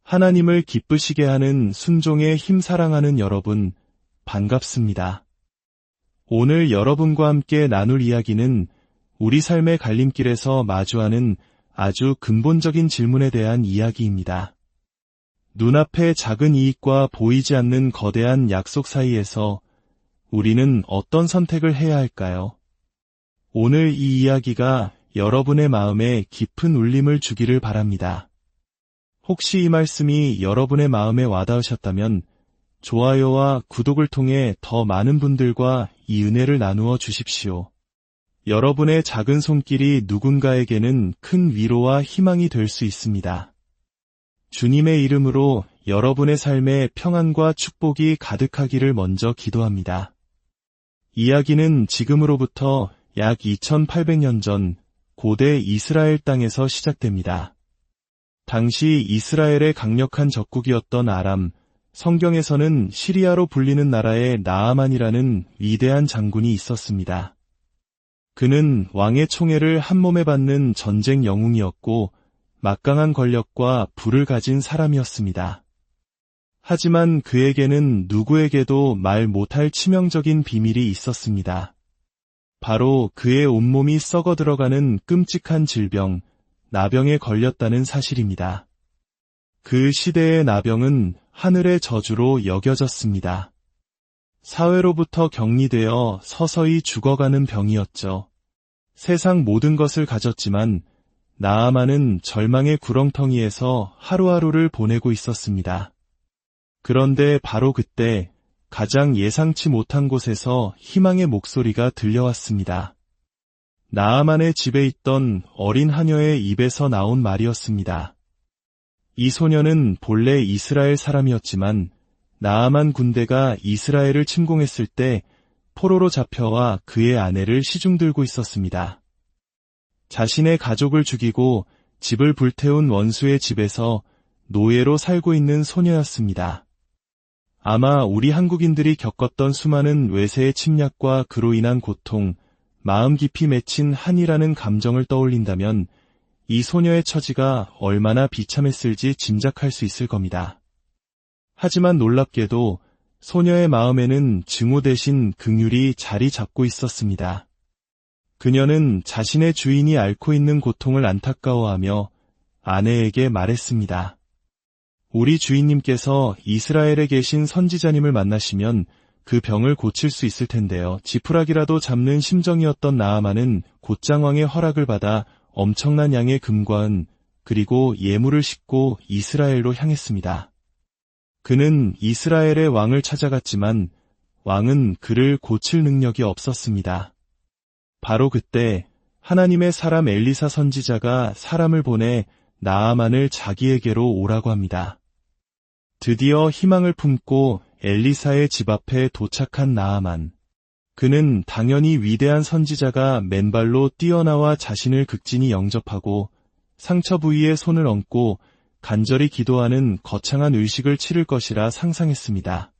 하나님을 기쁘시게 하는 순종의 힘 사랑하는 여러분, 반갑습니다. 오늘 여러분과 함께 나눌 이야기는 우리 삶의 갈림길에서 마주하는 아주 근본적인 질문에 대한 이야기입니다. 눈앞의 작은 이익과 보이지 않는 거대한 약속 사이에서 우리는 어떤 선택을 해야 할까요? 오늘 이 이야기가 여러분의 마음에 깊은 울림을 주기를 바랍니다. 혹시 이 말씀이 여러분의 마음에 와닿으셨다면 좋아요와 구독을 통해 더 많은 분들과 이 은혜를 나누어 주십시오. 여러분의 작은 손길이 누군가에게는 큰 위로와 희망이 될 수 있습니다. 주님의 이름으로 여러분의 삶에 평안과 축복이 가득하기를 먼저 기도합니다. 이야기는 지금으로부터 약 2800년 전 고대 이스라엘 땅에서 시작됩니다. 당시 이스라엘의 강력한 적국이었던 아람, 성경에서는 시리아로 불리는 나라의 나아만이라는 위대한 장군이 있었습니다. 그는 왕의 총애를 한몸에 받는 전쟁 영웅이었고 막강한 권력과 부를 가진 사람이었습니다. 하지만 그에게는 누구에게도 말 못할 치명적인 비밀이 있었습니다. 바로 그의 온몸이 썩어 들어가는 끔찍한 질병, 나병에 걸렸다는 사실입니다. 그 시대의 나병은 하늘의 저주로 여겨졌습니다. 사회로부터 격리되어 서서히 죽어가는 병이었죠. 세상 모든 것을 가졌지만 나아만은 절망의 구렁텅이에서 하루하루를 보내고 있었습니다. 그런데 바로 그때 가장 예상치 못한 곳에서 희망의 목소리가 들려왔습니다. 나아만의 집에 있던 어린 하녀의 입에서 나온 말이었습니다. 이 소녀는 본래 이스라엘 사람이었지만 나아만 군대가 이스라엘을 침공했을 때 포로로 잡혀와 그의 아내를 시중들고 있었습니다. 자신의 가족을 죽이고 집을 불태운 원수의 집에서 노예로 살고 있는 소녀였습니다. 아마 우리 한국인들이 겪었던 수많은 외세의 침략과 그로 인한 고통, 마음 깊이 맺힌 한이라는 감정을 떠올린다면 이 소녀의 처지가 얼마나 비참했을지 짐작할 수 있을 겁니다. 하지만 놀랍게도 소녀의 마음에는 증오 대신 긍휼이 자리 잡고 있었습니다. 그녀는 자신의 주인이 앓고 있는 고통을 안타까워하며 아내에게 말했습니다. 우리 주인님께서 이스라엘에 계신 선지자님을 만나시면 그 병을 고칠 수 있을 텐데요. 지푸라기라도 잡는 심정이었던 나아만은 곧장 왕의 허락을 받아 엄청난 양의 금과 은 그리고 예물을 싣고 이스라엘로 향했습니다. 그는 이스라엘의 왕을 찾아갔지만 왕은 그를 고칠 능력이 없었습니다. 바로 그때 하나님의 사람 엘리사 선지자가 사람을 보내 나아만을 자기에게로 오라고 합니다. 드디어 희망을 품고 엘리사의 집 앞에 도착한 나아만. 그는 당연히 위대한 선지자가 맨발로 뛰어나와 자신을 극진히 영접하고 상처 부위에 손을 얹고 간절히 기도하는 거창한 의식을 치를 것이라 상상했습니다.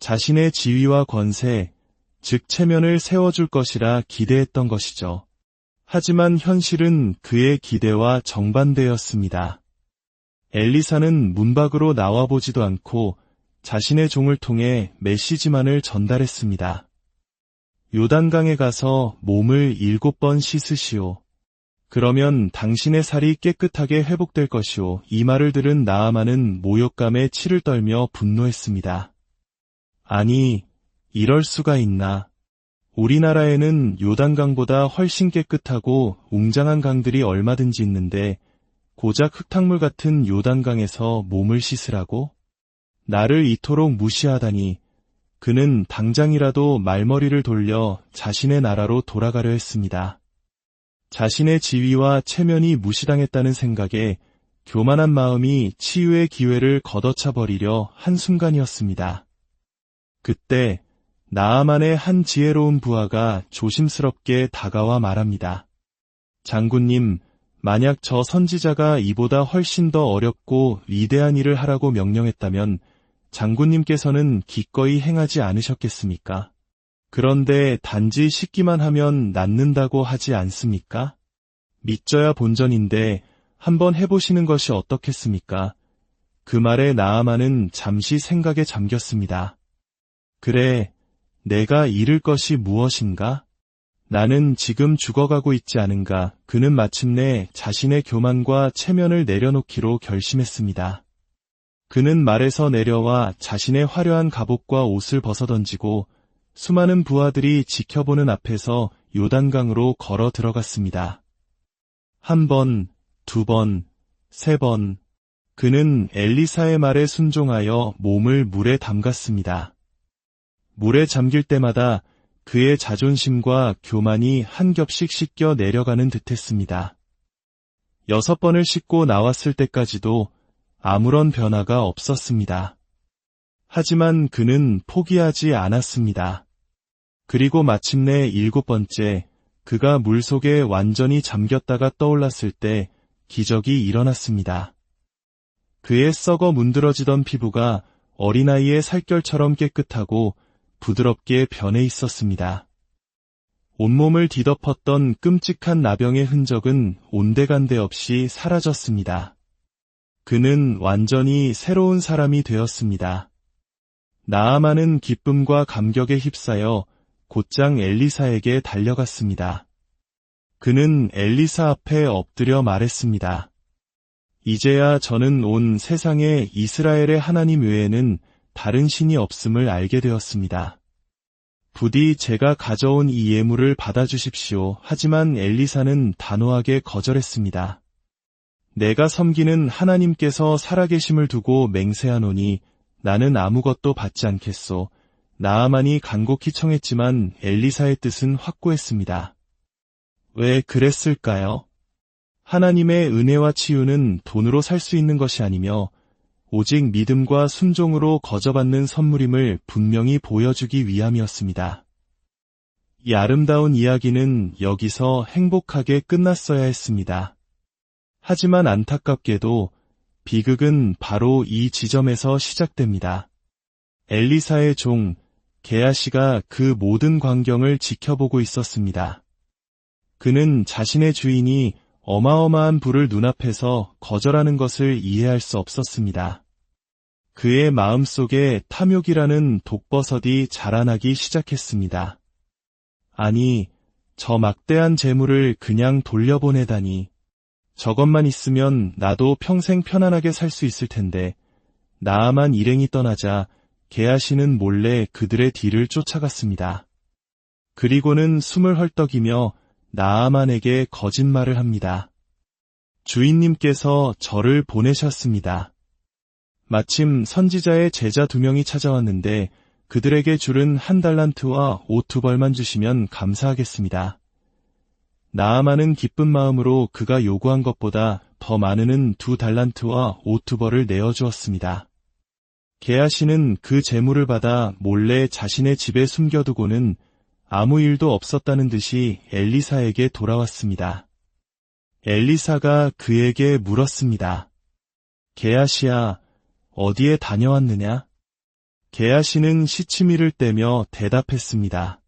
자신의 지위와 권세, 즉 체면을 세워줄 것이라 기대했던 것이죠. 하지만 현실은 그의 기대와 정반대였습니다. 엘리사는 문 밖으로 나와보지도 않고 자신의 종을 통해 메시지만을 전달했습니다. 요단강에 가서 몸을 7번 씻으시오. 그러면 당신의 살이 깨끗하게 회복될 것이오. 이 말을 들은 나아만은 모욕감에 치를 떨며 분노했습니다. 아니, 이럴 수가 있나. 우리나라에는 요단강보다 훨씬 깨끗하고 웅장한 강들이 얼마든지 있는데 고작 흙탕물 같은 요단강에서 몸을 씻으라고? 나를 이토록 무시하다니. 그는 당장이라도 말머리를 돌려 자신의 나라로 돌아가려 했습니다. 자신의 지위와 체면이 무시당했다는 생각에 교만한 마음이 치유의 기회를 걷어차 버리려 한순간이었습니다. 그때 나아만의 한 지혜로운 부하가 조심스럽게 다가와 말합니다. 장군님, 만약 저 선지자가 이보다 훨씬 더 어렵고 위대한 일을 하라고 명령했다면 장군님께서는 기꺼이 행하지 않으셨겠습니까? 그런데 단지 씻기만 하면 낫는다고 하지 않습니까? 믿져야 본전인데 한번 해보시는 것이 어떻겠습니까? 그 말에 나아만은 잠시 생각에 잠겼습니다. 그래, 내가 잃을 것이 무엇인가? 나는 지금 죽어가고 있지 않은가? 그는 마침내 자신의 교만과 체면을 내려놓기로 결심했습니다. 그는 말에서 내려와 자신의 화려한 갑옷과 옷을 벗어던지고 수많은 부하들이 지켜보는 앞에서 요단강으로 걸어 들어갔습니다. 한 번, 두 번, 세 번. 그는 엘리사의 말에 순종하여 몸을 물에 담갔습니다. 물에 잠길 때마다 그의 자존심과 교만이 한 겹씩 씻겨 내려가는 듯했습니다. 6번을 씻고 나왔을 때까지도 아무런 변화가 없었습니다. 하지만 그는 포기하지 않았습니다. 그리고 마침내 7번째, 그가 물속에 완전히 잠겼다가 떠올랐을 때 기적이 일어났습니다. 그의 썩어 문드러지던 피부가 어린아이의 살결처럼 깨끗하고 부드럽게 변해 있었습니다. 온몸을 뒤덮었던 끔찍한 나병의 흔적은 온데간데 없이 사라졌습니다. 그는 완전히 새로운 사람이 되었습니다. 나아만은 기쁨과 감격에 휩싸여 곧장 엘리사에게 달려갔습니다. 그는 엘리사 앞에 엎드려 말했습니다. 이제야 저는 온 세상에 이스라엘의 하나님 외에는 다른 신이 없음을 알게 되었습니다. 부디 제가 가져온 이 예물을 받아주십시오. 하지만 엘리사는 단호하게 거절했습니다. 내가 섬기는 하나님께서 살아계심을 두고 맹세하노니 나는 아무것도 받지 않겠소. 나아만이 간곡히 청했지만 엘리사의 뜻은 확고했습니다. 왜 그랬을까요? 하나님의 은혜와 치유는 돈으로 살 수 있는 것이 아니며 오직 믿음과 순종으로 거저받는 선물임을 분명히 보여주기 위함이었습니다. 이 아름다운 이야기는 여기서 행복하게 끝났어야 했습니다. 하지만 안타깝게도 비극은 바로 이 지점에서 시작됩니다. 엘리사의 종 게하시가 그 모든 광경을 지켜보고 있었습니다. 그는 자신의 주인이 어마어마한 부를 눈앞에서 거절하는 것을 이해할 수 없었습니다. 그의 마음속에 탐욕이라는 독버섯이 자라나기 시작했습니다. 아니, 저 막대한 재물을 그냥 돌려보내다니. 저것만 있으면 나도 평생 편안하게 살 수 있을 텐데. 나아만 일행이 떠나자 게하시는 몰래 그들의 뒤를 쫓아갔습니다. 그리고는 숨을 헐떡이며 나아만에게 거짓말을 합니다. 주인님께서 저를 보내셨습니다. 마침 선지자의 제자 2명이 찾아왔는데 그들에게 줄은 1달란트와 옷 2벌만 주시면 감사하겠습니다. 나아만은 기쁜 마음으로 그가 요구한 것보다 더 많은 2달란트와 옷 2벌을 내어주었습니다. 게하시는 그 재물을 받아 몰래 자신의 집에 숨겨두고는 아무 일도 없었다는 듯이 엘리사에게 돌아왔습니다. 엘리사가 그에게 물었습니다. 게하시야, 어디에 다녀왔느냐? 게하시는 시치미를 떼며 대답했습니다.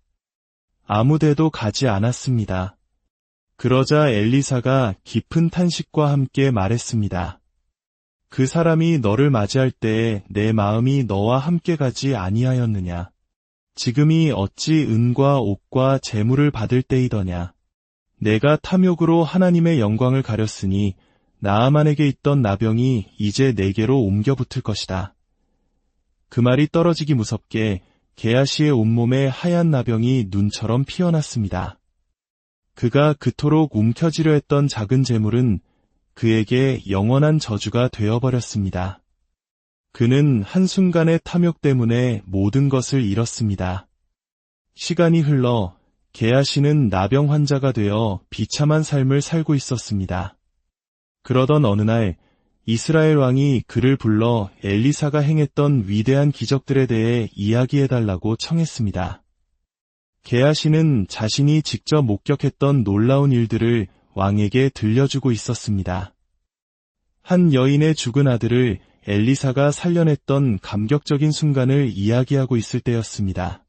아무데도 가지 않았습니다. 그러자 엘리사가 깊은 탄식과 함께 말했습니다. 그 사람이 너를 맞이할 때에 내 마음이 너와 함께 가지 아니하였느냐? 지금이 어찌 은과 옥과 재물을 받을 때이더냐? 내가 탐욕으로 하나님의 영광을 가렸으니 나아만에게 있던 나병이 이제 내게로 옮겨 붙을 것이다. 그 말이 떨어지기 무섭게 게하시의 온몸에 하얀 나병이 눈처럼 피어났습니다. 그가 그토록 움켜쥐려 했던 작은 재물은 그에게 영원한 저주가 되어버렸습니다. 그는 한순간의 탐욕 때문에 모든 것을 잃었습니다. 시간이 흘러 게하시는 나병 환자가 되어 비참한 삶을 살고 있었습니다. 그러던 어느 날 이스라엘 왕이 그를 불러 엘리사가 행했던 위대한 기적들에 대해 이야기해달라고 청했습니다. 게하시는 자신이 직접 목격했던 놀라운 일들을 왕에게 들려주고 있었습니다. 한 여인의 죽은 아들을 엘리사가 살려냈던 감격적인 순간을 이야기하고 있을 때였습니다.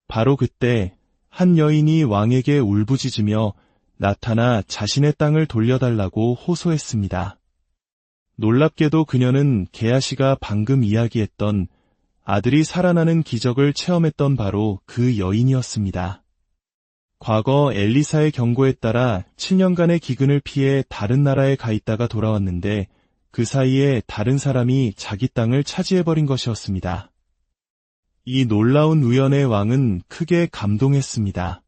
바로 그때 한 여인이 왕에게 울부짖으며 나타나 자신의 땅을 돌려달라고 호소했습니다. 놀랍게도 그녀는 게하시가 방금 이야기했던 아들이 살아나는 기적을 체험했던 바로 그 여인이었습니다. 과거 엘리사의 경고에 따라 7년간의 기근을 피해 다른 나라에 가 있다가 돌아왔는데 그 사이에 다른 사람이 자기 땅을 차지해버린 것이었습니다. 이 놀라운 우연의 왕은 크게 감동했습니다.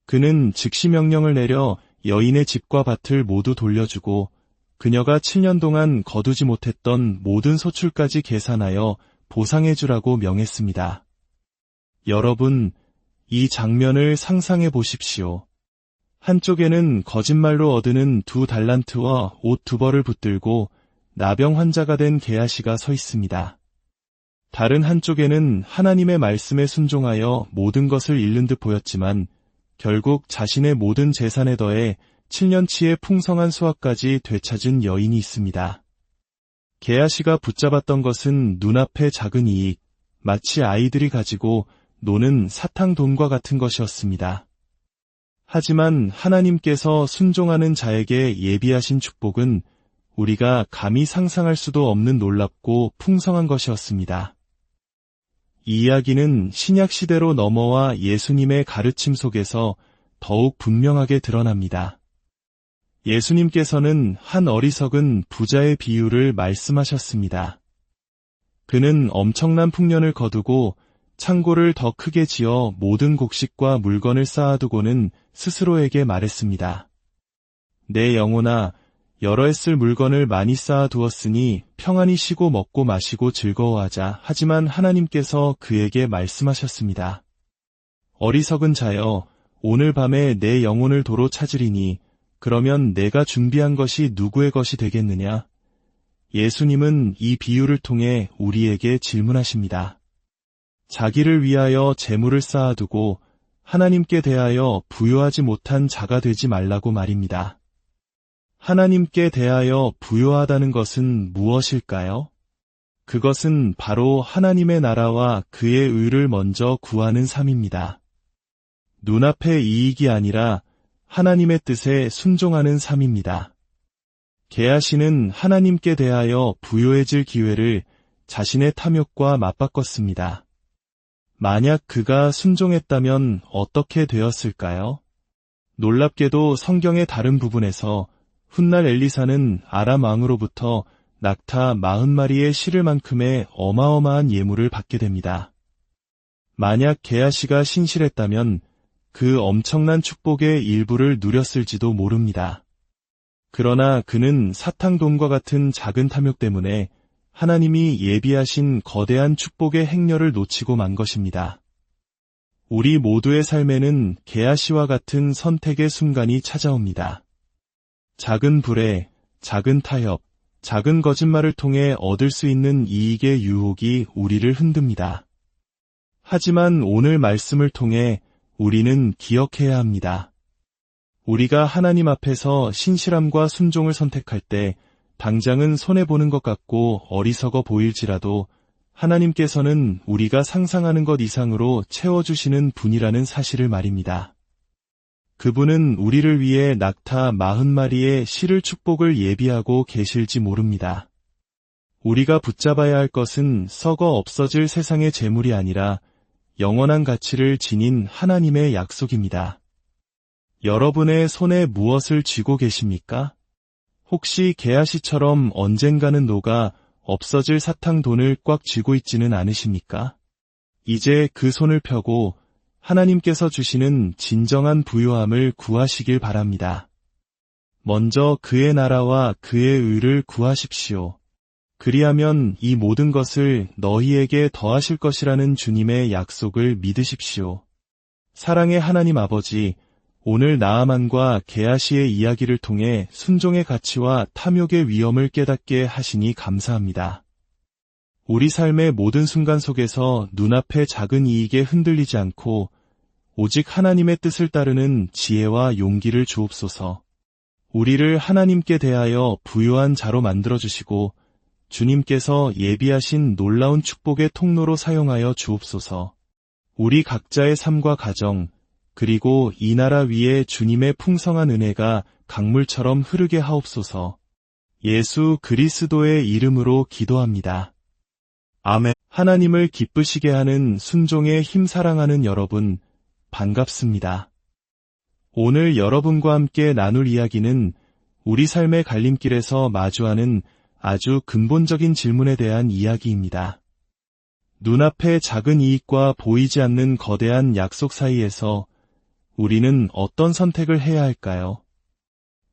그는 즉시 명령을 내려 여인의 집과 밭을 모두 돌려주고 그녀가 7년 동안 거두지 못했던 모든 소출까지 계산하여 보상해주라고 명했습니다. 여러분, 이 장면을 상상해 보십시오. 한쪽에는 거짓말로 얻은 2달란트와 옷 2벌을 붙들고 나병 환자가 된 게하시가 서 있습니다. 다른 한쪽에는 하나님의 말씀에 순종하여 모든 것을 잃는 듯 보였지만 결국 자신의 모든 재산에 더해 7년치의 풍성한 수확까지 되찾은 여인이 있습니다. 게하시가 붙잡았던 것은 눈앞의 작은 이익, 마치 아이들이 가지고 노는 사탕돈과 같은 것이었습니다. 하지만 하나님께서 순종하는 자에게 예비하신 축복은 우리가 감히 상상할 수도 없는 놀랍고 풍성한 것이었습니다. 이 이야기는 신약 시대로 넘어와 예수님의 가르침 속에서 더욱 분명하게 드러납니다. 예수님께서는 한 어리석은 부자의 비유를 말씀하셨습니다. 그는 엄청난 풍년을 거두고 창고를 더 크게 지어 모든 곡식과 물건을 쌓아두고는 스스로에게 말했습니다. 내 영혼아, 여러 해 쓸 물건을 많이 쌓아두었으니 평안히 쉬고 먹고 마시고 즐거워하자. 하지만 하나님께서 그에게 말씀하셨습니다. 어리석은 자여, 오늘 밤에 내 영혼을 도로 찾으리니 그러면 내가 준비한 것이 누구의 것이 되겠느냐? 예수님은 이 비유를 통해 우리에게 질문하십니다. 자기를 위하여 재물을 쌓아두고 하나님께 대하여 부요하지 못한 자가 되지 말라고 말입니다. 하나님께 대하여 부요하다는 것은 무엇일까요? 그것은 바로 하나님의 나라와 그의 의를 먼저 구하는 삶입니다. 눈앞의 이익이 아니라 하나님의 뜻에 순종하는 삶입니다. 게하시는 하나님께 대하여 부요해질 기회를 자신의 탐욕과 맞바꿨습니다. 만약 그가 순종했다면 어떻게 되었을까요? 놀랍게도 성경의 다른 부분에서 훗날 엘리사는 아람 왕으로부터 낙타 40마리의 실을만큼의 어마어마한 예물을 받게 됩니다. 만약 게하시가 신실했다면 그 엄청난 축복의 일부를 누렸을지도 모릅니다. 그러나 그는 사탕돈과 같은 작은 탐욕 때문에 하나님이 예비하신 거대한 축복의 행렬을 놓치고 만 것입니다. 우리 모두의 삶에는 게하시와 같은 선택의 순간이 찾아옵니다. 작은 불에, 작은 타협, 작은 거짓말을 통해 얻을 수 있는 이익의 유혹이 우리를 흔듭니다. 하지만 오늘 말씀을 통해 우리는 기억해야 합니다. 우리가 하나님 앞에서 신실함과 순종을 선택할 때 당장은 손해보는 것 같고 어리석어 보일지라도 하나님께서는 우리가 상상하는 것 이상으로 채워주시는 분이라는 사실을 말입니다. 그분은 우리를 위해 낙타 40마리의 실을 축복을 예비하고 계실지 모릅니다. 우리가 붙잡아야 할 것은 썩어 없어질 세상의 재물이 아니라 영원한 가치를 지닌 하나님의 약속입니다. 여러분의 손에 무엇을 쥐고 계십니까? 혹시 게하시처럼 언젠가는 녹아 없어질 사탕돈을 꽉 쥐고 있지는 않으십니까? 이제 그 손을 펴고 하나님께서 주시는 진정한 부요함을 구하시길 바랍니다. 먼저 그의 나라와 그의 의를 구하십시오. 그리하면 이 모든 것을 너희에게 더하실 것이라는 주님의 약속을 믿으십시오. 사랑의 하나님 아버지, 오늘 나아만과 게하시의 이야기를 통해 순종의 가치와 탐욕의 위험을 깨닫게 하시니 감사합니다. 우리 삶의 모든 순간 속에서 눈앞의 작은 이익에 흔들리지 않고 오직 하나님의 뜻을 따르는 지혜와 용기를 주옵소서. 우리를 하나님께 대하여 부요한 자로 만들어주시고 주님께서 예비하신 놀라운 축복의 통로로 사용하여 주옵소서. 우리 각자의 삶과 가정, 그리고 이 나라 위에 주님의 풍성한 은혜가 강물처럼 흐르게 하옵소서. 예수 그리스도의 이름으로 기도합니다. 아멘. 하나님을 기쁘시게 하는 순종의 힘 사랑하는 여러분, 반갑습니다. 오늘 여러분과 함께 나눌 이야기는 우리 삶의 갈림길에서 마주하는 아주 근본적인 질문에 대한 이야기입니다. 눈앞의 작은 이익과 보이지 않는 거대한 약속 사이에서 우리는 어떤 선택을 해야 할까요?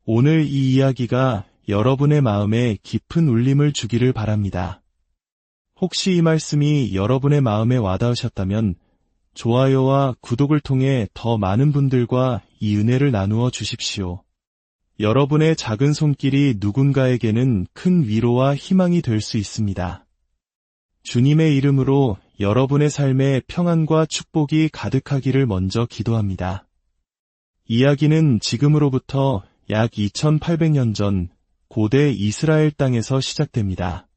오늘 이 이야기가 여러분의 마음에 깊은 울림을 주기를 바랍니다. 혹시 이 말씀이 여러분의 마음에 와닿으셨다면 좋아요와 구독을 통해 더 많은 분들과 이 은혜를 나누어 주십시오. 여러분의 작은 손길이 누군가에게는 큰 위로와 희망이 될 수 있습니다. 주님의 이름으로 여러분의 삶에 평안과 축복이 가득하기를 먼저 기도합니다. 이야기는 지금으로부터 약 2800년 전 고대 이스라엘 땅에서 시작됩니다.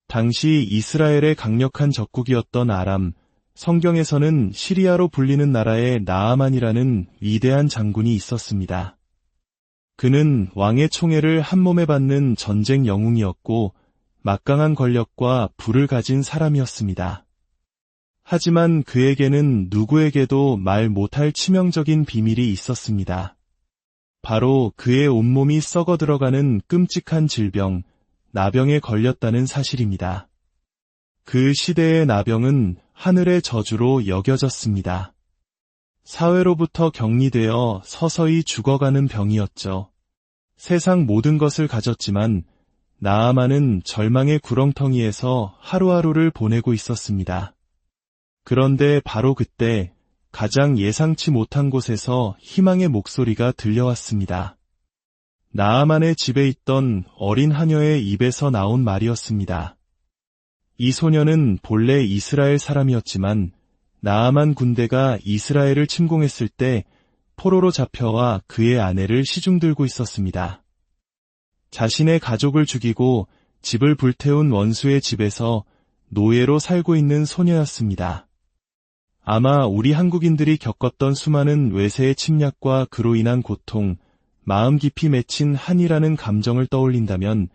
당시 이스라엘의 강력한 적국이었던 아람, 성경에서는 시리아로 불리는 나라의 나아만이라는 위대한 장군이 있었습니다. 그는 왕의 총애를 한몸에 받는 전쟁 영웅이었고 막강한 권력과 부를 가진 사람이었습니다. 하지만 그에게는 누구에게도 말 못할 치명적인 비밀이 있었습니다. 바로 그의 온몸이 썩어 들어가는 끔찍한 질병, 나병에 걸렸다는 사실입니다. 그 시대의 나병은 하늘의 저주로 여겨졌습니다. 사회로부터 격리되어 서서히 죽어가는 병이었죠. 세상 모든 것을 가졌지만 나아만은 절망의 구렁텅이에서 하루하루를 보내고 있었습니다. 그런데 바로 그때 가장 예상치 못한 곳에서 희망의 목소리가 들려왔습니다. 나아만의 집에 있던 어린 하녀의 입에서 나온 말이었습니다. 이 소녀는 본래 이스라엘 사람이었지만 나아만 군대가 이스라엘을 침공했을 때 포로로 잡혀와 그의 아내를 시중들고 있었습니다. 자신의 가족을 죽이고 집을 불태운 원수의 집에서 노예로 살고 있는 소녀였습니다. 아마 우리 한국인들이 겪었던 수많은 외세의 침략과 그로 인한 고통, 마음 깊이 맺힌 한이라는 감정을 떠올린다면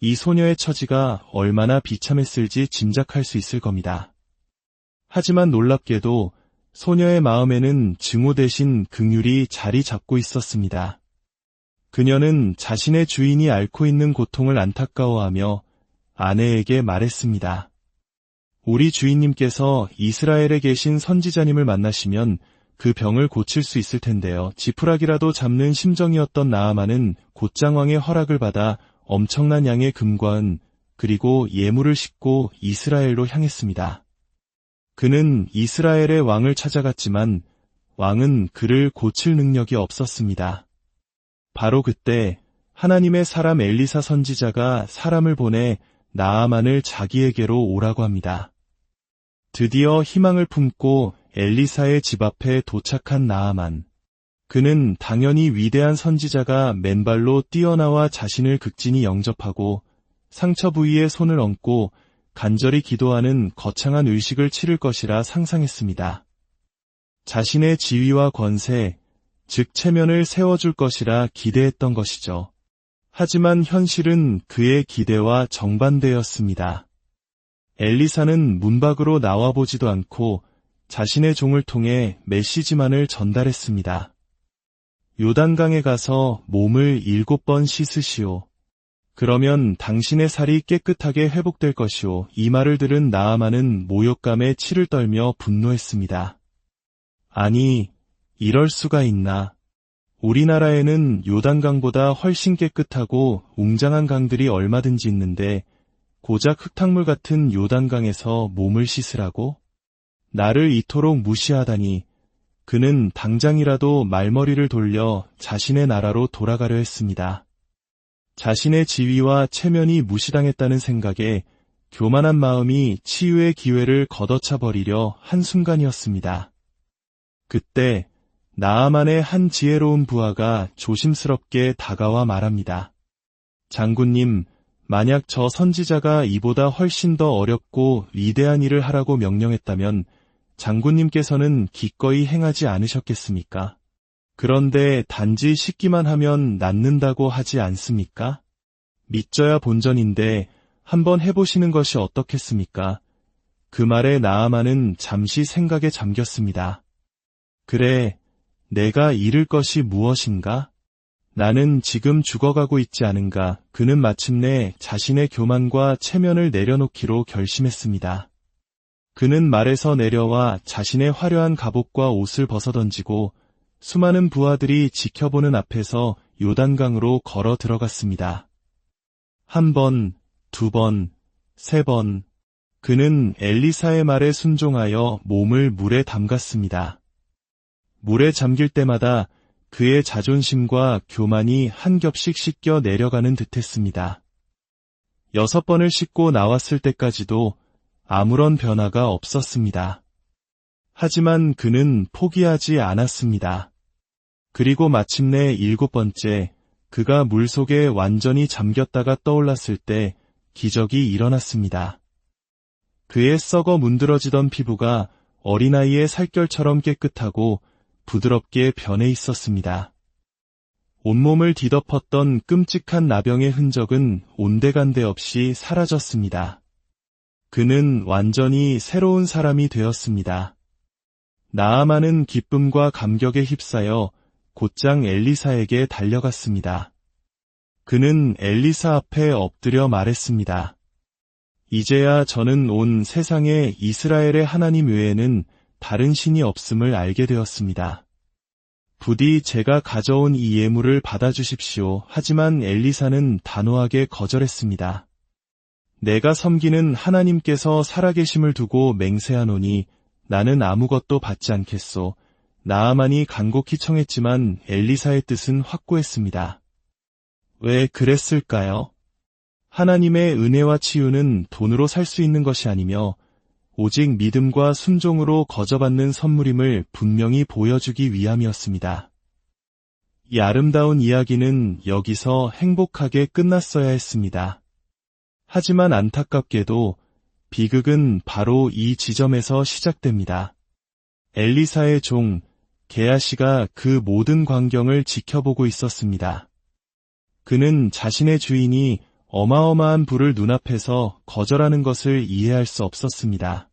이 소녀의 처지가 얼마나 비참했을지 짐작할 수 있을 겁니다. 하지만 놀랍게도 소녀의 마음에는 증오 대신 긍휼이 자리 잡고 있었습니다. 그녀는 자신의 주인이 앓고 있는 고통을 안타까워하며 아내에게 말했습니다. 우리 주인님께서 이스라엘에 계신 선지자님을 만나시면 그 병을 고칠 수 있을 텐데요. 지푸라기라도 잡는 심정이었던 나아만은 곧장 왕의 허락을 받아 엄청난 양의 금과 은 그리고 예물을 싣고 이스라엘로 향했습니다. 그는 이스라엘의 왕을 찾아갔지만 왕은 그를 고칠 능력이 없었습니다. 바로 그때 하나님의 사람 엘리사 선지자가 사람을 보내 나아만을 자기에게로 오라고 합니다. 드디어 희망을 품고 엘리사의 집 앞에 도착한 나아만. 그는 당연히 위대한 선지자가 맨발로 뛰어나와 자신을 극진히 영접하고 상처 부위에 손을 얹고 간절히 기도하는 거창한 의식을 치를 것이라 상상했습니다. 자신의 지위와 권세, 즉 체면을 세워줄 것이라 기대했던 것이죠. 하지만 현실은 그의 기대와 정반대였습니다. 엘리사는 문 밖으로 나와보지도 않고 자신의 종을 통해 메시지만을 전달했습니다. 요단강에 가서 몸을 7번 씻으시오. 그러면 당신의 살이 깨끗하게 회복될 것이오. 이 말을 들은 나아만은 모욕감에 치를 떨며 분노했습니다. 아니, 이럴 수가 있나. 우리나라에는 요단강보다 훨씬 깨끗하고 웅장한 강들이 얼마든지 있는데 고작 흙탕물 같은 요단강에서 몸을 씻으라고? 나를 이토록 무시하다니. 그는 당장이라도 말머리를 돌려 자신의 나라로 돌아가려 했습니다. 자신의 지위와 체면이 무시당했다는 생각에 교만한 마음이 치유의 기회를 걷어차 버리려 한순간이었습니다. 그때 나아만의 한 지혜로운 부하가 조심스럽게 다가와 말합니다. 장군님, 만약 저 선지자가 이보다 훨씬 더 어렵고 위대한 일을 하라고 명령했다면 장군님께서는 기꺼이 행하지 않으셨겠습니까? 그런데 단지 씻기만 하면 낫는다고 하지 않습니까? 믿져야 본전인데 한번 해보시는 것이 어떻겠습니까? 그 말에 나아만은 잠시 생각에 잠겼습니다. 그래, 내가 잃을 것이 무엇인가? 나는 지금 죽어가고 있지 않은가? 그는 마침내 자신의 교만과 체면을 내려놓기로 결심했습니다. 그는 말에서 내려와 자신의 화려한 갑옷과 옷을 벗어던지고 수많은 부하들이 지켜보는 앞에서 요단강으로 걸어 들어갔습니다. 한 번, 두 번, 세 번. 그는 엘리사의 말에 순종하여 몸을 물에 담갔습니다. 물에 잠길 때마다 그의 자존심과 교만이 한 겹씩 씻겨 내려가는 듯했습니다. 6번을 씻고 나왔을 때까지도 아무런 변화가 없었습니다. 하지만 그는 포기하지 않았습니다. 그리고 마침내 7번째, 그가 물속에 완전히 잠겼다가 떠올랐을 때 기적이 일어났습니다. 그의 썩어 문드러지던 피부가 어린아이의 살결처럼 깨끗하고 부드럽게 변해 있었습니다. 온몸을 뒤덮었던 끔찍한 나병의 흔적은 온데간데 없이 사라졌습니다. 그는 완전히 새로운 사람이 되었습니다. 나아만은 기쁨과 감격에 휩싸여 곧장 엘리사에게 달려갔습니다. 그는 엘리사 앞에 엎드려 말했습니다. 이제야 저는 온 세상에 이스라엘의 하나님 외에는 다른 신이 없음을 알게 되었습니다. 부디 제가 가져온 이 예물을 받아주십시오. 하지만 엘리사는 단호하게 거절했습니다. 내가 섬기는 하나님께서 살아계심을 두고 맹세하노니 나는 아무것도 받지 않겠소. 나아만이 간곡히 청했지만 엘리사의 뜻은 확고했습니다. 왜 그랬을까요? 하나님의 은혜와 치유는 돈으로 살 수 있는 것이 아니며 오직 믿음과 순종으로 거저받는 선물임을 분명히 보여주기 위함이었습니다. 이 아름다운 이야기는 여기서 행복하게 끝났어야 했습니다. 하지만 안타깝게도 비극은 바로 이 지점에서 시작됩니다. 엘리사의 종 게하시가 그 모든 광경을 지켜보고 있었습니다. 그는 자신의 주인이 어마어마한 불을 눈앞에서 거절하는 것을 이해할 수 없었습니다.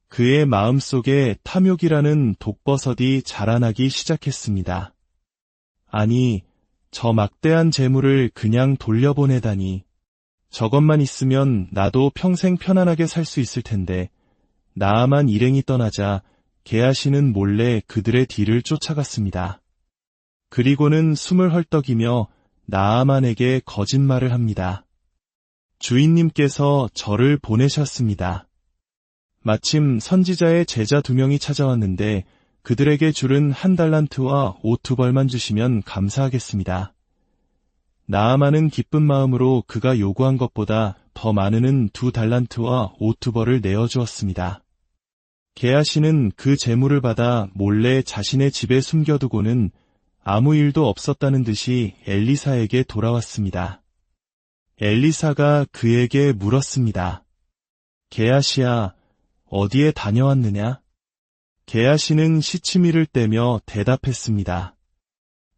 그의 마음속에 탐욕이라는 독버섯이 자라나기 시작했습니다. 아니, 저 막대한 재물을 그냥 돌려보내다니. 저것만 있으면 나도 평생 편안하게 살 수 있을 텐데. 나아만 일행이 떠나자 게하시는 몰래 그들의 뒤를 쫓아갔습니다. 그리고는 숨을 헐떡이며 나아만에게 거짓말을 합니다. 주인님께서 저를 보내셨습니다. 마침 선지자의 제자 2명이 찾아왔는데 그들에게 줄은 1달란트와 옷 2벌만 주시면 감사하겠습니다. 나아만은 기쁜 마음으로 그가 요구한 것보다 더 많은 2달란트와 옷 2벌을 내어주었습니다. 게하시는 그 재물을 받아 몰래 자신의 집에 숨겨두고는 아무 일도 없었다는 듯이 엘리사에게 돌아왔습니다. 엘리사가 그에게 물었습니다. 게하시야, 어디에 다녀왔느냐? 게하시는 시치미를 떼며 대답했습니다.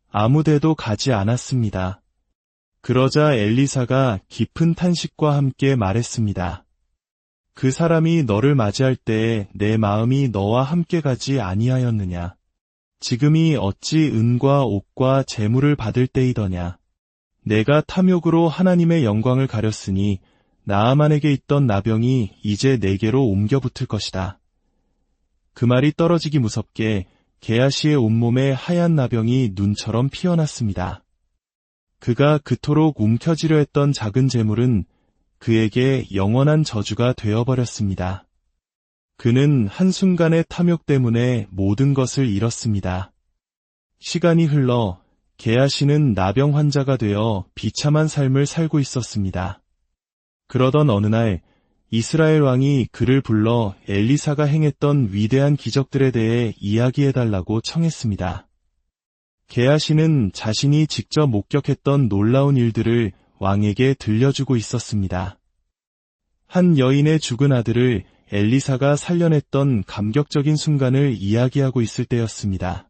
아무데도 가지 않았습니다. 그러자 엘리사가 깊은 탄식과 함께 말했습니다. 그 사람이 너를 맞이할 때에 내 마음이 너와 함께 가지 아니하였느냐? 지금이 어찌 은과 옥과 재물을 받을 때이더냐. 내가 탐욕으로 하나님의 영광을 가렸으니 나아만에게 있던 나병이 이제 내게로 옮겨 붙을 것이다. 그 말이 떨어지기 무섭게 게하시의 온몸에 하얀 나병이 눈처럼 피어났습니다. 그가 그토록 움켜쥐려 했던 작은 재물은 그에게 영원한 저주가 되어버렸습니다. 그는 한순간의 탐욕 때문에 모든 것을 잃었습니다. 시간이 흘러 게하시는 나병 환자가 되어 비참한 삶을 살고 있었습니다. 그러던 어느 날 이스라엘 왕이 그를 불러 엘리사가 행했던 위대한 기적들에 대해 이야기해달라고 청했습니다. 게하시는 자신이 직접 목격했던 놀라운 일들을 왕에게 들려주고 있었습니다. 한 여인의 죽은 아들을 엘리사가 살려냈던 감격적인 순간을 이야기하고 있을 때였습니다.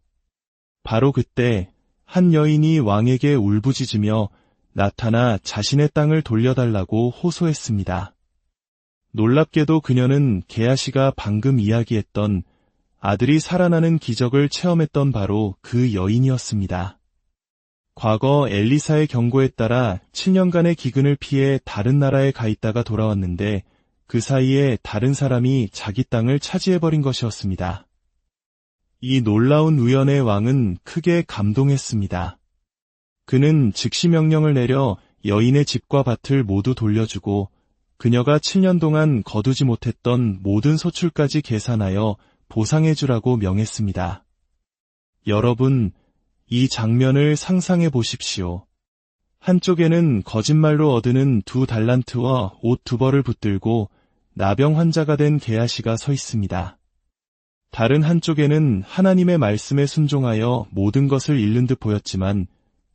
바로 그때 한 여인이 왕에게 울부짖으며 나타나 자신의 땅을 돌려달라고 호소했습니다. 놀랍게도 그녀는 게하시가 방금 이야기했던 아들이 살아나는 기적을 체험했던 바로 그 여인이었습니다. 과거 엘리사의 경고에 따라 7년간의 기근을 피해 다른 나라에 가 있다가 돌아왔는데 그 사이에 다른 사람이 자기 땅을 차지해버린 것이었습니다. 이 놀라운 우연의 왕은 크게 감동했습니다. 그는 즉시 명령을 내려 여인의 집과 밭을 모두 돌려주고 그녀가 7년 동안 거두지 못했던 모든 소출까지 계산하여 보상해주라고 명했습니다. 여러분, 이 장면을 상상해 보십시오. 한쪽에는 거짓말로 얻은 2달란트와 옷 2벌을 붙들고 나병 환자가 된 게하시가 서 있습니다. 다른 한쪽에는 하나님의 말씀에 순종하여 모든 것을 잃는 듯 보였지만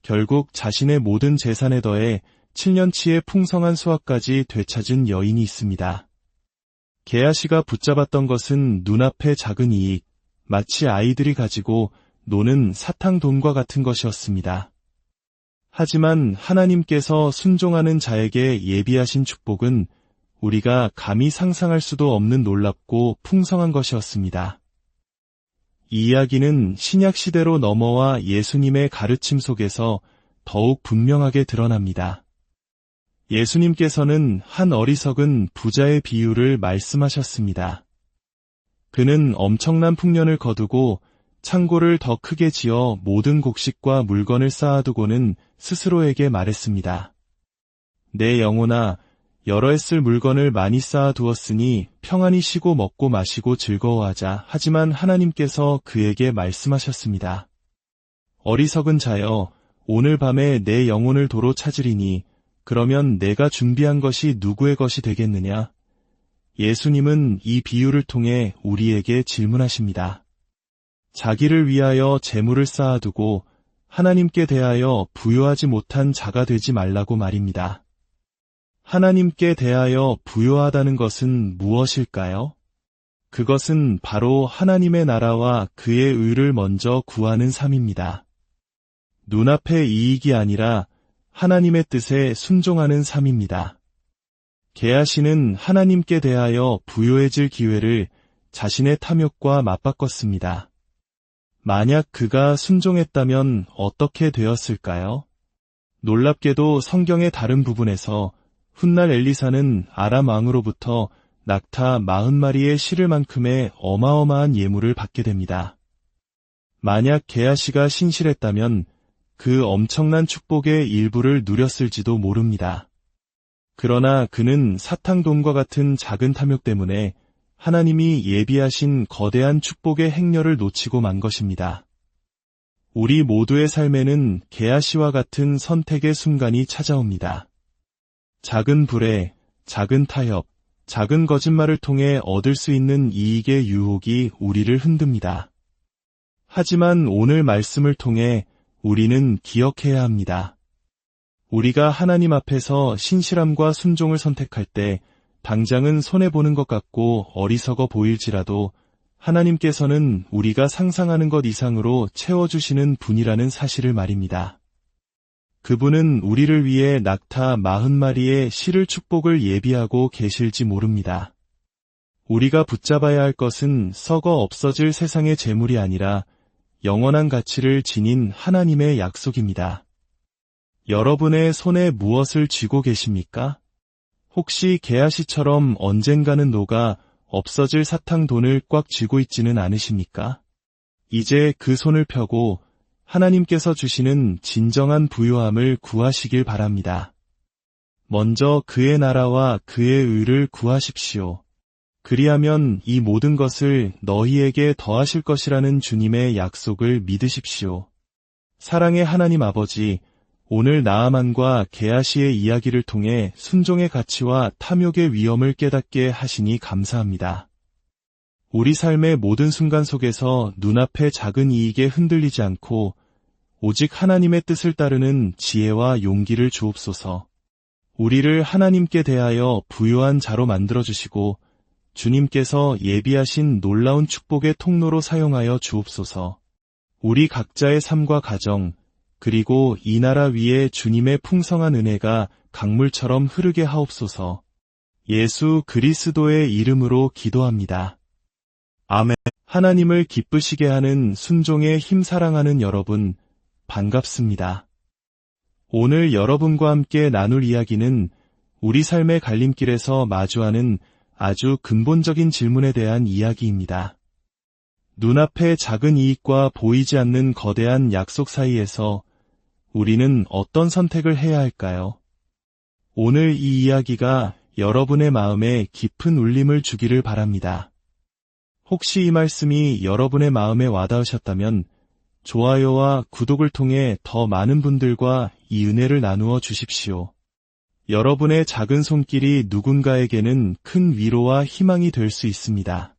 결국 자신의 모든 재산에 더해 7년치의 풍성한 수확까지 되찾은 여인이 있습니다. 게하시가 붙잡았던 것은 눈앞의 작은 이익, 마치 아이들이 가지고 노는 사탕돈과 같은 것이었습니다. 하지만 하나님께서 순종하는 자에게 예비하신 축복은 우리가 감히 상상할 수도 없는 놀랍고 풍성한 것이었습니다. 이 이야기는 신약 시대로 넘어와 예수님의 가르침 속에서 더욱 분명하게 드러납니다. 예수님께서는 한 어리석은 부자의 비유를 말씀하셨습니다. 그는 엄청난 풍년을 거두고 창고를 더 크게 지어 모든 곡식과 물건을 쌓아두고는 스스로에게 말했습니다. 내 영혼아, 여러 해 쓸 물건을 많이 쌓아두었으니 평안히 쉬고 먹고 마시고 즐거워하자. 하지만 하나님께서 그에게 말씀하셨습니다. 어리석은 자여, 오늘 밤에 내 영혼을 도로 찾으리니 그러면 내가 준비한 것이 누구의 것이 되겠느냐? 예수님은 이 비유를 통해 우리에게 질문하십니다. 자기를 위하여 재물을 쌓아두고 하나님께 대하여 부요하지 못한 자가 되지 말라고 말입니다. 하나님께 대하여 부요하다는 것은 무엇일까요? 그것은 바로 하나님의 나라와 그의 의를 먼저 구하는 삶입니다. 눈앞의 이익이 아니라 하나님의 뜻에 순종하는 삶입니다. 게하시는 하나님께 대하여 부요해질 기회를 자신의 탐욕과 맞바꿨습니다. 만약 그가 순종했다면 어떻게 되었을까요? 놀랍게도 성경의 다른 부분에서 훗날 엘리사는 아람 왕으로부터 낙타 40마리의 실을 만큼의 어마어마한 예물을 받게 됩니다. 만약 게하시가 신실했다면 그 엄청난 축복의 일부를 누렸을지도 모릅니다. 그러나 그는 사탕돈과 같은 작은 탐욕 때문에 하나님이 예비하신 거대한 축복의 행렬을 놓치고 만 것입니다. 우리 모두의 삶에는 게하시와 같은 선택의 순간이 찾아옵니다. 작은 불에, 작은 타협, 작은 거짓말을 통해 얻을 수 있는 이익의 유혹이 우리를 흔듭니다. 하지만 오늘 말씀을 통해 우리는 기억해야 합니다. 우리가 하나님 앞에서 신실함과 순종을 선택할 때 당장은 손해보는 것 같고 어리석어 보일지라도 하나님께서는 우리가 상상하는 것 이상으로 채워주시는 분이라는 사실을 말입니다. 그분은 우리를 위해 낙타 40마리의 실을 축복을 예비하고 계실지 모릅니다. 우리가 붙잡아야 할 것은 썩어 없어질 세상의 재물이 아니라 영원한 가치를 지닌 하나님의 약속입니다. 여러분의 손에 무엇을 쥐고 계십니까? 혹시 게하시처럼 언젠가는 녹아 없어질 사탕돈을 꽉 쥐고 있지는 않으십니까? 이제 그 손을 펴고 하나님께서 주시는 진정한 부요함을 구하시길 바랍니다. 먼저 그의 나라와 그의 의를 구하십시오. 그리하면 이 모든 것을 너희에게 더하실 것이라는 주님의 약속을 믿으십시오. 사랑의 하나님 아버지, 오늘 나아만과 게하시의 이야기를 통해 순종의 가치와 탐욕의 위험을 깨닫게 하시니 감사합니다. 우리 삶의 모든 순간 속에서 눈앞의 작은 이익에 흔들리지 않고 오직 하나님의 뜻을 따르는 지혜와 용기를 주옵소서. 우리를 하나님께 대하여 부요한 자로 만들어주시고 주님께서 예비하신 놀라운 축복의 통로로 사용하여 주옵소서. 우리 각자의 삶과 가정, 그리고 이 나라 위에 주님의 풍성한 은혜가 강물처럼 흐르게 하옵소서. 예수 그리스도의 이름으로 기도합니다. 아멘. 하나님을 기쁘시게 하는 순종의 힘 사랑하는 여러분, 반갑습니다. 오늘 여러분과 함께 나눌 이야기는 우리 삶의 갈림길에서 마주하는 아주 근본적인 질문에 대한 이야기입니다. 눈앞의 작은 이익과 보이지 않는 거대한 약속 사이에서 우리는 어떤 선택을 해야 할까요? 오늘 이 이야기가 여러분의 마음에 깊은 울림을 주기를 바랍니다. 혹시 이 말씀이 여러분의 마음에 와닿으셨다면 좋아요와 구독을 통해 더 많은 분들과 이 은혜를 나누어 주십시오. 여러분의 작은 손길이 누군가에게는 큰 위로와 희망이 될 수 있습니다.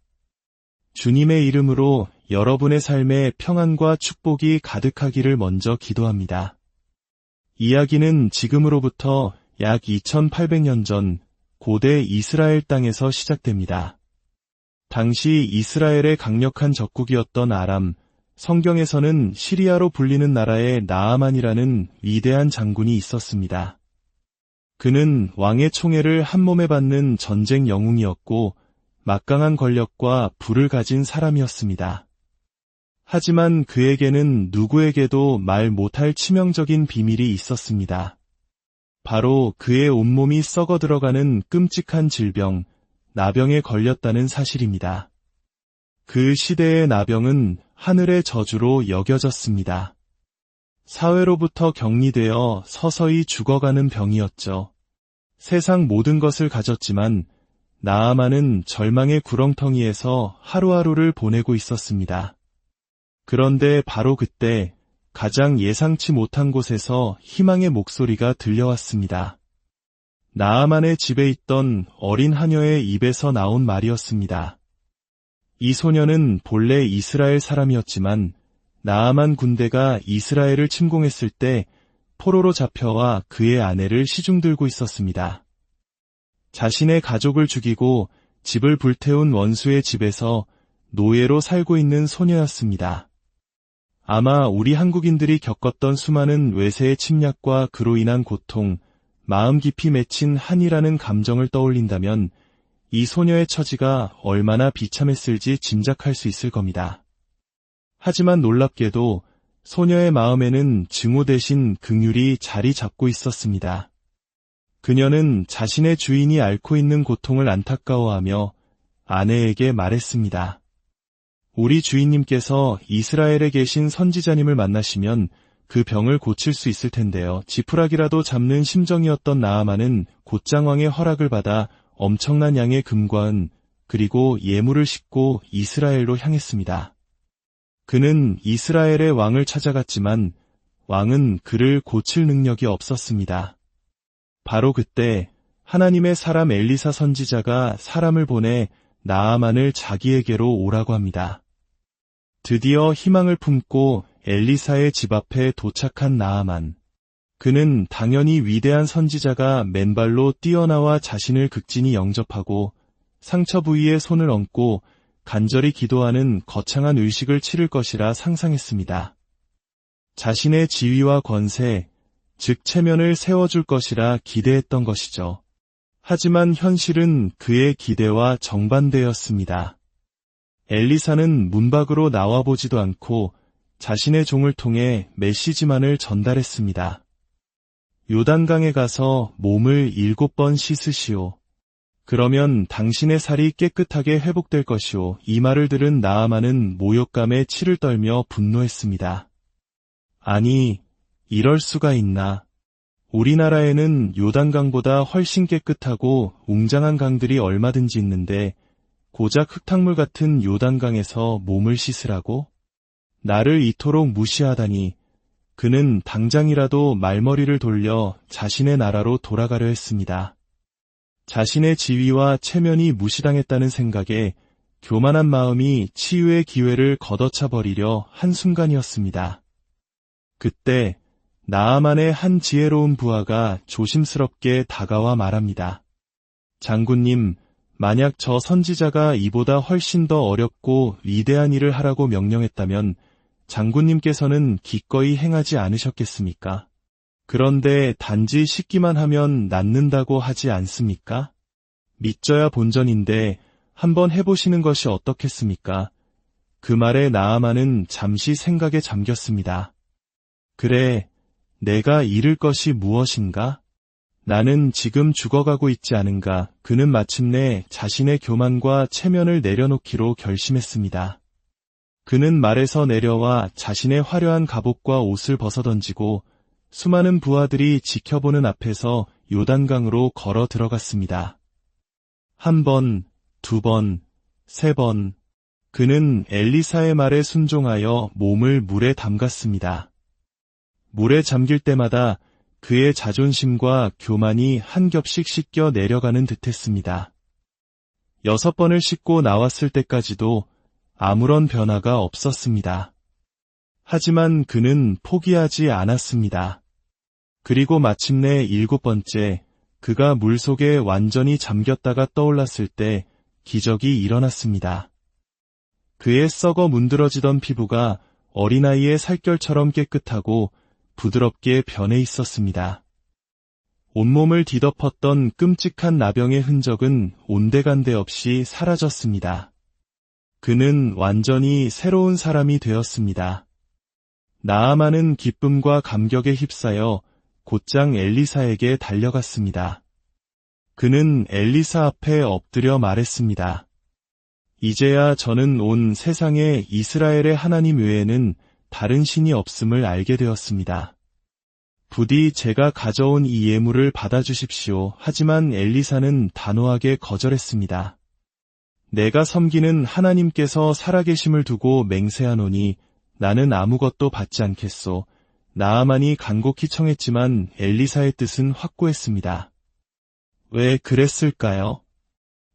주님의 이름으로 여러분의 삶에 평안과 축복이 가득하기를 먼저 기도합니다. 이야기는 지금으로부터 약 2800년 전 고대 이스라엘 땅에서 시작됩니다. 당시 이스라엘의 강력한 적국이었던 아람, 성경에서는 시리아로 불리는 나라의 나아만이라는 위대한 장군이 있었습니다. 그는 왕의 총애를 한몸에 받는 전쟁 영웅이었고 막강한 권력과 부를 가진 사람이었습니다. 하지만 그에게는 누구에게도 말 못할 치명적인 비밀이 있었습니다. 바로 그의 온몸이 썩어 들어가는 끔찍한 질병, 나병에 걸렸다는 사실입니다. 그 시대의 나병은 하늘의 저주로 여겨졌습니다. 사회로부터 격리되어 서서히 죽어가는 병이었죠. 세상 모든 것을 가졌지만 나아만은 절망의 구렁텅이에서 하루하루를 보내고 있었습니다. 그런데 바로 그때 가장 예상치 못한 곳에서 희망의 목소리가 들려왔습니다. 나아만의 집에 있던 어린 하녀의 입에서 나온 말이었습니다. 이 소녀는 본래 이스라엘 사람이었지만 나아만 군대가 이스라엘을 침공했을 때 포로로 잡혀와 그의 아내를 시중 들고 있었습니다. 자신의 가족을 죽이고 집을 불태운 원수의 집에서 노예로 살고 있는 소녀였습니다. 아마 우리 한국인들이 겪었던 수많은 외세의 침략과 그로 인한 고통, 마음 깊이 맺힌 한이라는 감정을 떠올린다면 이 소녀의 처지가 얼마나 비참했을지 짐작할 수 있을 겁니다. 하지만 놀랍게도 소녀의 마음에는 증오 대신 긍휼이 자리 잡고 있었습니다. 그녀는 자신의 주인이 앓고 있는 고통을 안타까워하며 아내에게 말했습니다. 우리 주인님께서 이스라엘에 계신 선지자님을 만나시면 그 병을 고칠 수 있을 텐데요. 지푸라기라도 잡는 심정이었던 나아만은 곧장 왕의 허락을 받아 엄청난 양의 금과 은 그리고 예물을 싣고 이스라엘로 향했습니다. 그는 이스라엘의 왕을 찾아갔지만 왕은 그를 고칠 능력이 없었습니다. 바로 그때 하나님의 사람 엘리사 선지자가 사람을 보내 나아만을 자기에게로 오라고 합니다. 드디어 희망을 품고 엘리사의 집 앞에 도착한 나아만. 그는 당연히 위대한 선지자가 맨발로 뛰어나와 자신을 극진히 영접하고 상처 부위에 손을 얹고 간절히 기도하는 거창한 의식을 치를 것이라 상상했습니다. 자신의 지위와 권세, 즉 체면을 세워줄 것이라 기대했던 것이죠. 하지만 현실은 그의 기대와 정반대였습니다. 엘리사는 문 밖으로 나와보지도 않고 자신의 종을 통해 메시지만을 전달했습니다. 요단강에 가서 몸을 7번 씻으시오. 그러면 당신의 살이 깨끗하게 회복될 것이오. 이 말을 들은 나아만은 모욕감에 치를 떨며 분노했습니다. 아니, 이럴 수가 있나. 우리나라에는 요단강보다 훨씬 깨끗하고 웅장한 강들이 얼마든지 있는데 고작 흙탕물 같은 요단강에서 몸을 씻으라고? 나를 이토록 무시하다니. 그는 당장이라도 말머리를 돌려 자신의 나라로 돌아가려 했습니다. 자신의 지위와 체면이 무시당했다는 생각에 교만한 마음이 치유의 기회를 걷어차 버리려 한순간이었습니다. 그때 나아만의 한 지혜로운 부하가 조심스럽게 다가와 말합니다. 장군님, 만약 저 선지자가 이보다 훨씬 더 어렵고 위대한 일을 하라고 명령했다면 장군님께서는 기꺼이 행하지 않으셨겠습니까? 그런데 단지 씻기만 하면 낫는다고 하지 않습니까? 믿져야 본전인데 한번 해보시는 것이 어떻겠습니까? 그 말에 나아만은 잠시 생각에 잠겼습니다. 그래, 내가 잃을 것이 무엇인가? 나는 지금 죽어가고 있지 않은가? 그는 마침내 자신의 교만과 체면을 내려놓기로 결심했습니다. 그는 말에서 내려와 자신의 화려한 갑옷과 옷을 벗어던지고 수많은 부하들이 지켜보는 앞에서 요단강으로 걸어 들어갔습니다. 한 번, 두 번, 세 번, 그는 엘리사의 말에 순종하여 몸을 물에 담갔습니다. 물에 잠길 때마다 그의 자존심과 교만이 한 겹씩 씻겨 내려가는 듯했습니다. 6번을 씻고 나왔을 때까지도 아무런 변화가 없었습니다. 하지만 그는 포기하지 않았습니다. 그리고 마침내 7번째, 그가 물속에 완전히 잠겼다가 떠올랐을 때 기적이 일어났습니다. 그의 썩어 문드러지던 피부가 어린아이의 살결처럼 깨끗하고 부드럽게 변해 있었습니다. 온몸을 뒤덮었던 끔찍한 나병의 흔적은 온데간데 없이 사라졌습니다. 그는 완전히 새로운 사람이 되었습니다. 나아만은 기쁨과 감격에 휩싸여 곧장 엘리사에게 달려갔습니다. 그는 엘리사 앞에 엎드려 말했습니다. 이제야 저는 온 세상에 이스라엘의 하나님 외에는 다른 신이 없음을 알게 되었습니다. 부디 제가 가져온 이 예물을 받아주십시오. 하지만 엘리사는 단호하게 거절했습니다. 내가 섬기는 하나님께서 살아계심을 두고 맹세하노니 나는 아무것도 받지 않겠소. 나아만이 간곡히 청했지만 엘리사의 뜻은 확고했습니다. 왜 그랬을까요?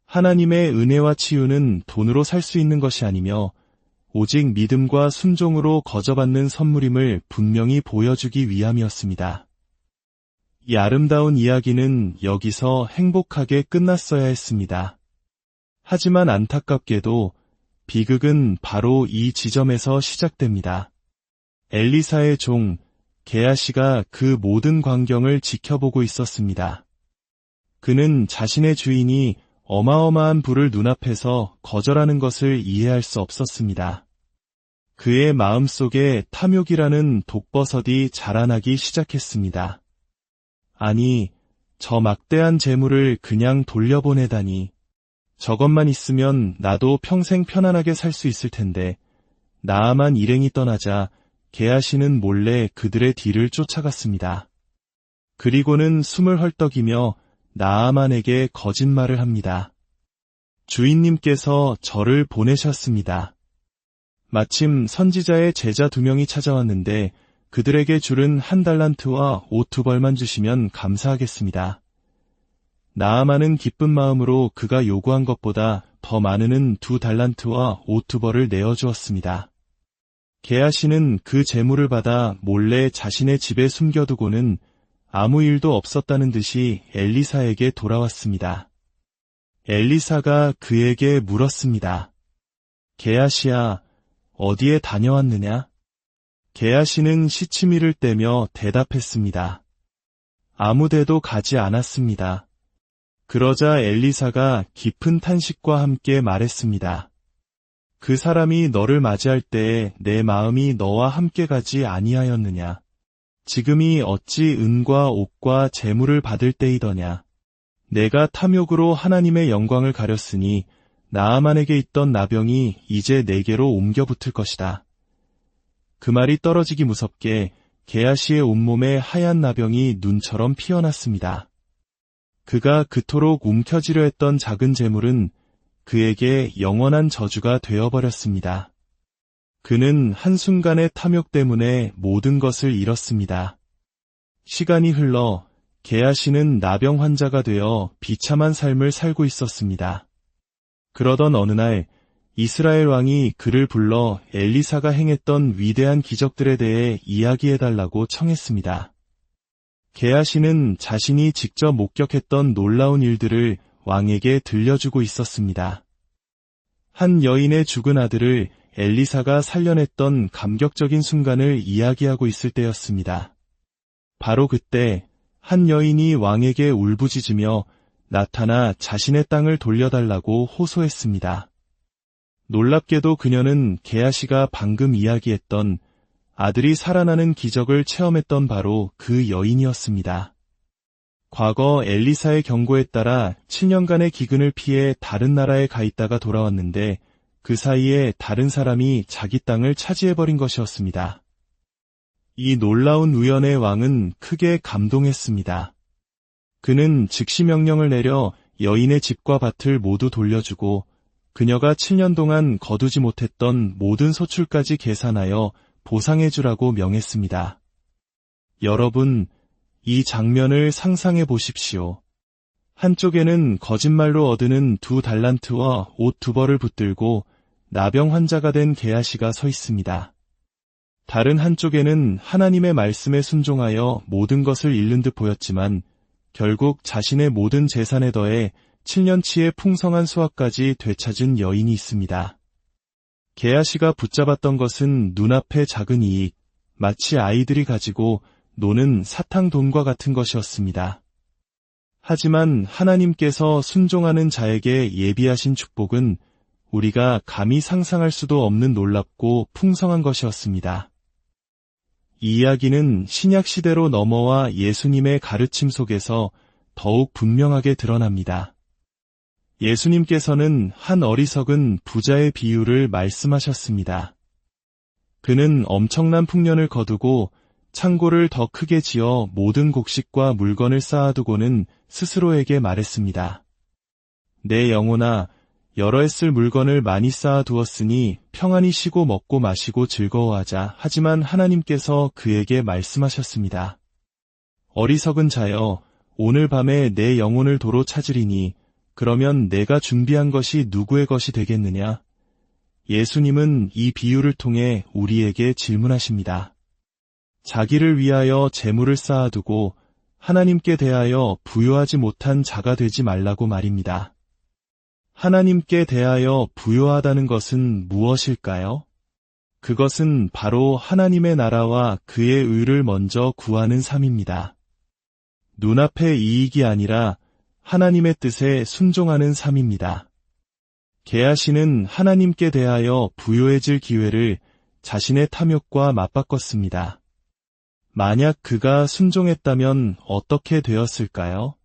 하나님의 은혜와 치유는 돈으로 살 수 있는 것이 아니며 오직 믿음과 순종으로 거저받는 선물임을 분명히 보여주기 위함이었습니다. 이 아름다운 이야기는 여기서 행복하게 끝났어야 했습니다. 하지만 안타깝게도 비극은 바로 이 지점에서 시작됩니다. 엘리사의 종 게하시가 그 모든 광경을 지켜보고 있었습니다. 그는 자신의 주인이 어마어마한 부를 눈앞에서 거절하는 것을 이해할 수 없었습니다. 그의 마음속에 탐욕이라는 독버섯이 자라나기 시작했습니다. 아니, 저 막대한 재물을 그냥 돌려보내다니. 저것만 있으면 나도 평생 편안하게 살 수 있을 텐데. 나아만 일행이 떠나자 게하시는 몰래 그들의 뒤를 쫓아갔습니다. 그리고는 숨을 헐떡이며 나아만에게 거짓말을 합니다. 주인님께서 저를 보내셨습니다. 마침 선지자의 제자 2명이 찾아왔는데 그들에게 줄은 1달란트와 옷 2벌만 주시면 감사하겠습니다. 나아만은 기쁜 마음으로 그가 요구한 것보다 더 많은 2달란트와 옷 2벌을 내어주었습니다. 게하시는 그 재물을 받아 몰래 자신의 집에 숨겨두고는 아무 일도 없었다는 듯이 엘리사에게 돌아왔습니다. 엘리사가 그에게 물었습니다. 게하시야, 어디에 다녀왔느냐? 게하시는 시치미를 떼며 대답했습니다. 아무데도 가지 않았습니다. 그러자 엘리사가 깊은 탄식과 함께 말했습니다. 그 사람이 너를 맞이할 때에 내 마음이 너와 함께 가지 아니하였느냐? 지금이 어찌 은과 옥과 재물을 받을 때이더냐. 내가 탐욕으로 하나님의 영광을 가렸으니 나아만에게 있던 나병이 이제 내게로 옮겨 붙을 것이다. 그 말이 떨어지기 무섭게 게하시의 온몸에 하얀 나병이 눈처럼 피어났습니다. 그가 그토록 움켜쥐려 했던 작은 재물은 그에게 영원한 저주가 되어버렸습니다. 그는 한순간의 탐욕 때문에 모든 것을 잃었습니다. 시간이 흘러 게하시는 나병 환자가 되어 비참한 삶을 살고 있었습니다. 그러던 어느 날 이스라엘 왕이 그를 불러 엘리사가 행했던 위대한 기적들에 대해 이야기해달라고 청했습니다. 게하시는 자신이 직접 목격했던 놀라운 일들을 왕에게 들려주고 있었습니다. 한 여인의 죽은 아들을 엘리사가 살려냈던 감격적인 순간을 이야기하고 있을 때였습니다. 바로 그때 한 여인이 왕에게 울부짖으며 나타나 자신의 땅을 돌려달라고 호소했습니다. 놀랍게도 그녀는 게하시가 방금 이야기했던 아들이 살아나는 기적을 체험했던 바로 그 여인이었습니다. 과거 엘리사의 경고에 따라 7년간의 기근을 피해 다른 나라에 가 있다가 돌아왔는데 그 사이에 다른 사람이 자기 땅을 차지해버린 것이었습니다. 이 놀라운 우연의 왕은 크게 감동했습니다. 그는 즉시 명령을 내려 여인의 집과 밭을 모두 돌려주고 그녀가 7년 동안 거두지 못했던 모든 소출까지 계산하여 보상해주라고 명했습니다. 여러분, 이 장면을 상상해 보십시오. 한쪽에는 거짓말로 얻는 2달란트와 옷 2벌을 붙들고 나병 환자가 된 게하시가 서 있습니다. 다른 한쪽에는 하나님의 말씀에 순종하여 모든 것을 잃는 듯 보였지만 결국 자신의 모든 재산에 더해 7년치의 풍성한 수확까지 되찾은 여인이 있습니다. 게하시가 붙잡았던 것은 눈앞의 작은 이익, 마치 아이들이 가지고 노는 사탕돈과 같은 것이었습니다. 하지만 하나님께서 순종하는 자에게 예비하신 축복은 우리가 감히 상상할 수도 없는 놀랍고 풍성한 것이었습니다. 이 이야기는 신약 시대로 넘어와 예수님의 가르침 속에서 더욱 분명하게 드러납니다. 예수님께서는 한 어리석은 부자의 비유를 말씀하셨습니다. 그는 엄청난 풍년을 거두고 창고를 더 크게 지어 모든 곡식과 물건을 쌓아두고는 스스로에게 말했습니다. 내 영혼아, 여러 해 쓸 물건을 많이 쌓아두었으니 평안히 쉬고 먹고 마시고 즐거워하자. 하지만 하나님께서 그에게 말씀하셨습니다. 어리석은 자여, 오늘 밤에 내 영혼을 도로 찾으리니 그러면 내가 준비한 것이 누구의 것이 되겠느냐? 예수님은 이 비유를 통해 우리에게 질문하십니다. 자기를 위하여 재물을 쌓아두고 하나님께 대하여 부요하지 못한 자가 되지 말라고 말입니다. 하나님께 대하여 부요하다는 것은 무엇일까요? 그것은 바로 하나님의 나라와 그의 의를 먼저 구하는 삶입니다. 눈앞의 이익이 아니라 하나님의 뜻에 순종하는 삶입니다. 게하시는 하나님께 대하여 부요해질 기회를 자신의 탐욕과 맞바꿨습니다. 만약 그가 순종했다면 어떻게 되었을까요?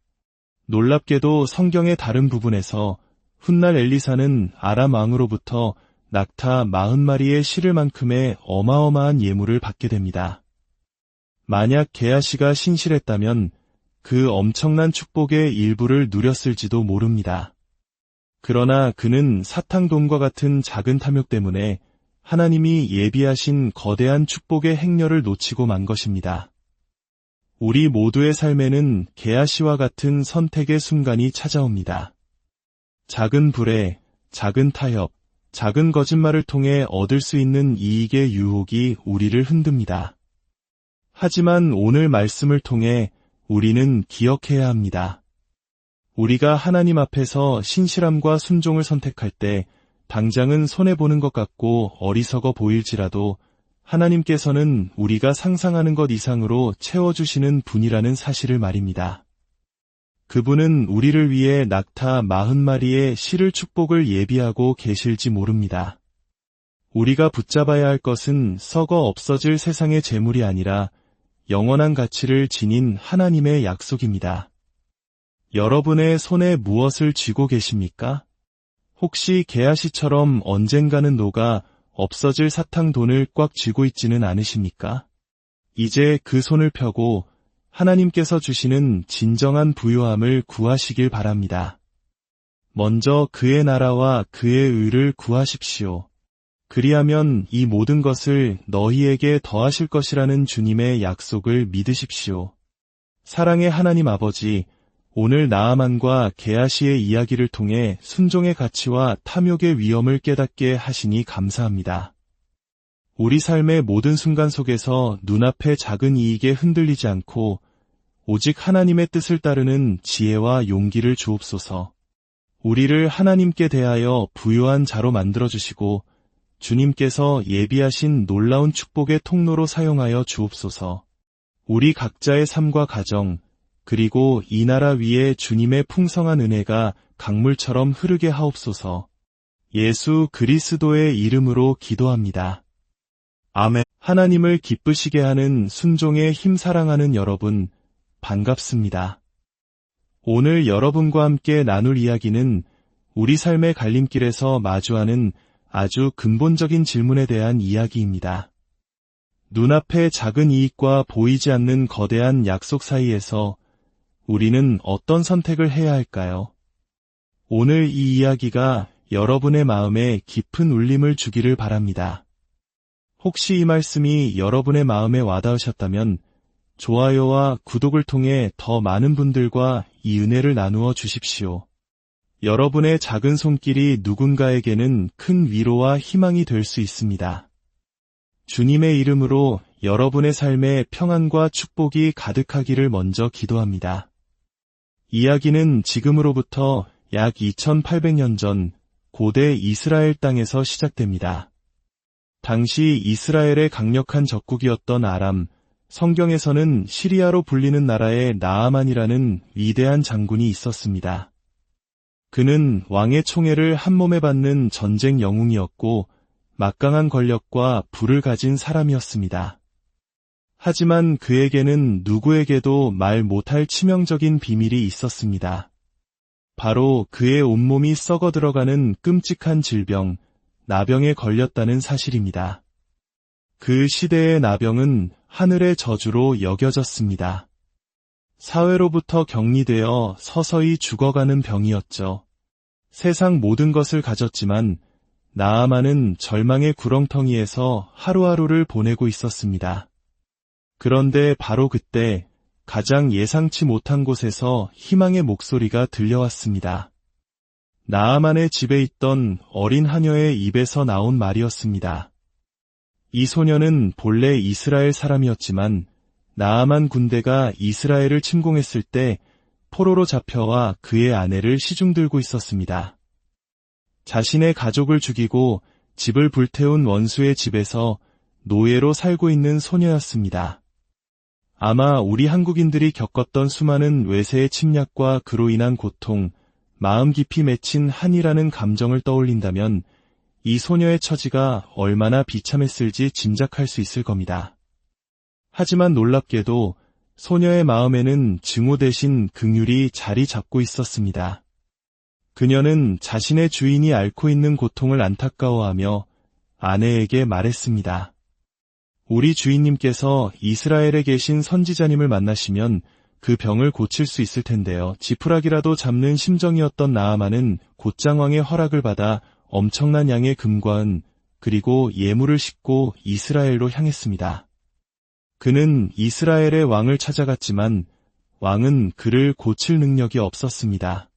놀랍게도 성경의 다른 부분에서 훗날 엘리사는 아람 왕으로부터 낙타 40마리의 실을 만큼의 어마어마한 예물을 받게 됩니다. 만약 게하시가 신실했다면 그 엄청난 축복의 일부를 누렸을지도 모릅니다. 그러나 그는 사탕돈과 같은 작은 탐욕 때문에 하나님이 예비하신 거대한 축복의 행렬을 놓치고 만 것입니다. 우리 모두의 삶에는 게하시와 같은 선택의 순간이 찾아옵니다. 작은 불에, 작은 타협, 작은 거짓말을 통해 얻을 수 있는 이익의 유혹이 우리를 흔듭니다. 하지만 오늘 말씀을 통해 우리는 기억해야 합니다. 우리가 하나님 앞에서 신실함과 순종을 선택할 때 당장은 손해보는 것 같고 어리석어 보일지라도 하나님께서는 우리가 상상하는 것 이상으로 채워주시는 분이라는 사실을 말입니다. 그분은 우리를 위해 낙타 40마리의 실을 축복을 예비하고 계실지 모릅니다. 우리가 붙잡아야 할 것은 썩어 없어질 세상의 재물이 아니라 영원한 가치를 지닌 하나님의 약속입니다. 여러분의 손에 무엇을 쥐고 계십니까? 혹시 게하시처럼 언젠가는 녹아 없어질 사탕돈을 꽉 쥐고 있지는 않으십니까? 이제 그 손을 펴고 하나님께서 주시는 진정한 부요함을 구하시길 바랍니다. 먼저 그의 나라와 그의 의를 구하십시오. 그리하면 이 모든 것을 너희에게 더하실 것이라는 주님의 약속을 믿으십시오. 사랑의 하나님 아버지, 오늘 나아만과 게하시의 이야기를 통해 순종의 가치와 탐욕의 위험을 깨닫게 하시니 감사합니다. 우리 삶의 모든 순간 속에서 눈앞의 작은 이익에 흔들리지 않고 오직 하나님의 뜻을 따르는 지혜와 용기를 주옵소서. 우리를 하나님께 대하여 부요한 자로 만들어주시고 주님께서 예비하신 놀라운 축복의 통로로 사용하여 주옵소서. 우리 각자의 삶과 가정, 그리고 이 나라 위에 주님의 풍성한 은혜가 강물처럼 흐르게 하옵소서. 예수 그리스도의 이름으로 기도합니다. 아멘. 하나님을 기쁘시게 하는 순종의 힘 사랑하는 여러분, 반갑습니다. 오늘 여러분과 함께 나눌 이야기는 우리 삶의 갈림길에서 마주하는 아주 근본적인 질문에 대한 이야기입니다. 눈앞의 작은 이익과 보이지 않는 거대한 약속 사이에서 우리는 어떤 선택을 해야 할까요? 오늘 이 이야기가 여러분의 마음에 깊은 울림을 주기를 바랍니다. 혹시 이 말씀이 여러분의 마음에 와닿으셨다면 좋아요와 구독을 통해 더 많은 분들과 이 은혜를 나누어 주십시오. 여러분의 작은 손길이 누군가에게는 큰 위로와 희망이 될 수 있습니다. 주님의 이름으로 여러분의 삶에 평안과 축복이 가득하기를 먼저 기도합니다. 이야기는 지금으로부터 약 2800년 전 고대 이스라엘 땅에서 시작됩니다. 당시 이스라엘의 강력한 적국이었던 아람, 성경에서는 시리아로 불리는 나라의 나아만이라는 위대한 장군이 있었습니다. 그는 왕의 총애를 한몸에 받는 전쟁 영웅이었고 막강한 권력과 부를 가진 사람이었습니다. 하지만 그에게는 누구에게도 말 못할 치명적인 비밀이 있었습니다. 바로 그의 온몸이 썩어 들어가는 끔찍한 질병, 나병에 걸렸다는 사실입니다. 그 시대의 나병은 하늘의 저주로 여겨졌습니다. 사회로부터 격리되어 서서히 죽어가는 병이었죠. 세상 모든 것을 가졌지만 나아만은 절망의 구렁텅이에서 하루하루를 보내고 있었습니다. 그런데 바로 그때 가장 예상치 못한 곳에서 희망의 목소리가 들려왔습니다. 나아만의 집에 있던 어린 하녀의 입에서 나온 말이었습니다. 이 소녀는 본래 이스라엘 사람이었지만 나아만 군대가 이스라엘을 침공했을 때 포로로 잡혀와 그의 아내를 시중들고 있었습니다. 자신의 가족을 죽이고 집을 불태운 원수의 집에서 노예로 살고 있는 소녀였습니다. 아마 우리 한국인들이 겪었던 수많은 외세의 침략과 그로 인한 고통, 마음 깊이 맺힌 한이라는 감정을 떠올린다면 이 소녀의 처지가 얼마나 비참했을지 짐작할 수 있을 겁니다. 하지만 놀랍게도 소녀의 마음에는 증오 대신 긍휼이 자리 잡고 있었습니다. 그녀는 자신의 주인이 앓고 있는 고통을 안타까워하며 아내에게 말했습니다. 우리 주인님께서 이스라엘에 계신 선지자님을 만나시면 그 병을 고칠 수 있을 텐데요. 지푸라기라도 잡는 심정이었던 나아만은 곧장 왕의 허락을 받아 엄청난 양의 금과 은 그리고 예물을 싣고 이스라엘로 향했습니다. 그는 이스라엘의 왕을 찾아갔지만 왕은 그를 고칠 능력이 없었습니다.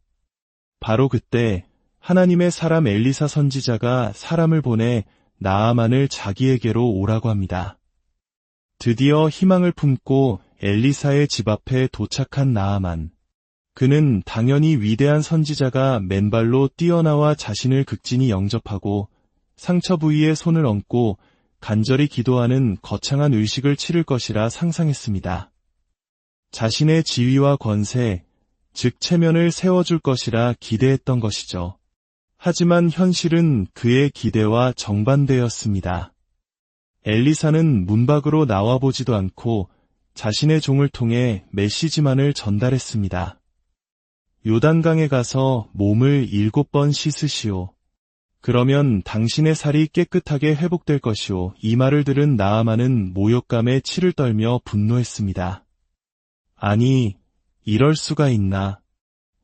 바로 그때 하나님의 사람 엘리사 선지자가 사람을 보내 나아만을 자기에게로 오라고 합니다. 드디어 희망을 품고 엘리사의 집 앞에 도착한 나아만. 그는 당연히 위대한 선지자가 맨발로 뛰어나와 자신을 극진히 영접하고 상처 부위에 손을 얹고 간절히 기도하는 거창한 의식을 치를 것이라 상상했습니다. 자신의 지위와 권세, 즉 체면을 세워줄 것이라 기대했던 것이죠. 하지만 현실은 그의 기대와 정반대였습니다. 엘리사는 문 밖으로 나와보지도 않고 자신의 종을 통해 메시지만을 전달했습니다. 요단강에 가서 몸을 7번 씻으시오. 그러면 당신의 살이 깨끗하게 회복될 것이오. 이 말을 들은 나아만은 모욕감에 치를 떨며 분노했습니다. 아니, 이럴 수가 있나.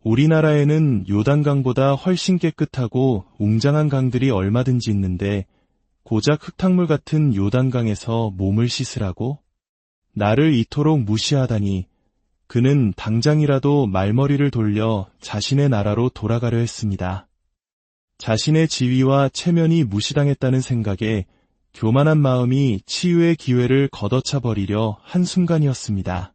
우리나라에는 요단강보다 훨씬 깨끗하고 웅장한 강들이 얼마든지 있는데 고작 흙탕물 같은 요단강에서 몸을 씻으라고? 나를 이토록 무시하다니. 그는 당장이라도 말머리를 돌려 자신의 나라로 돌아가려 했습니다. 자신의 지위와 체면이 무시당했다는 생각에 교만한 마음이 치유의 기회를 걷어차버리려 한순간이었습니다.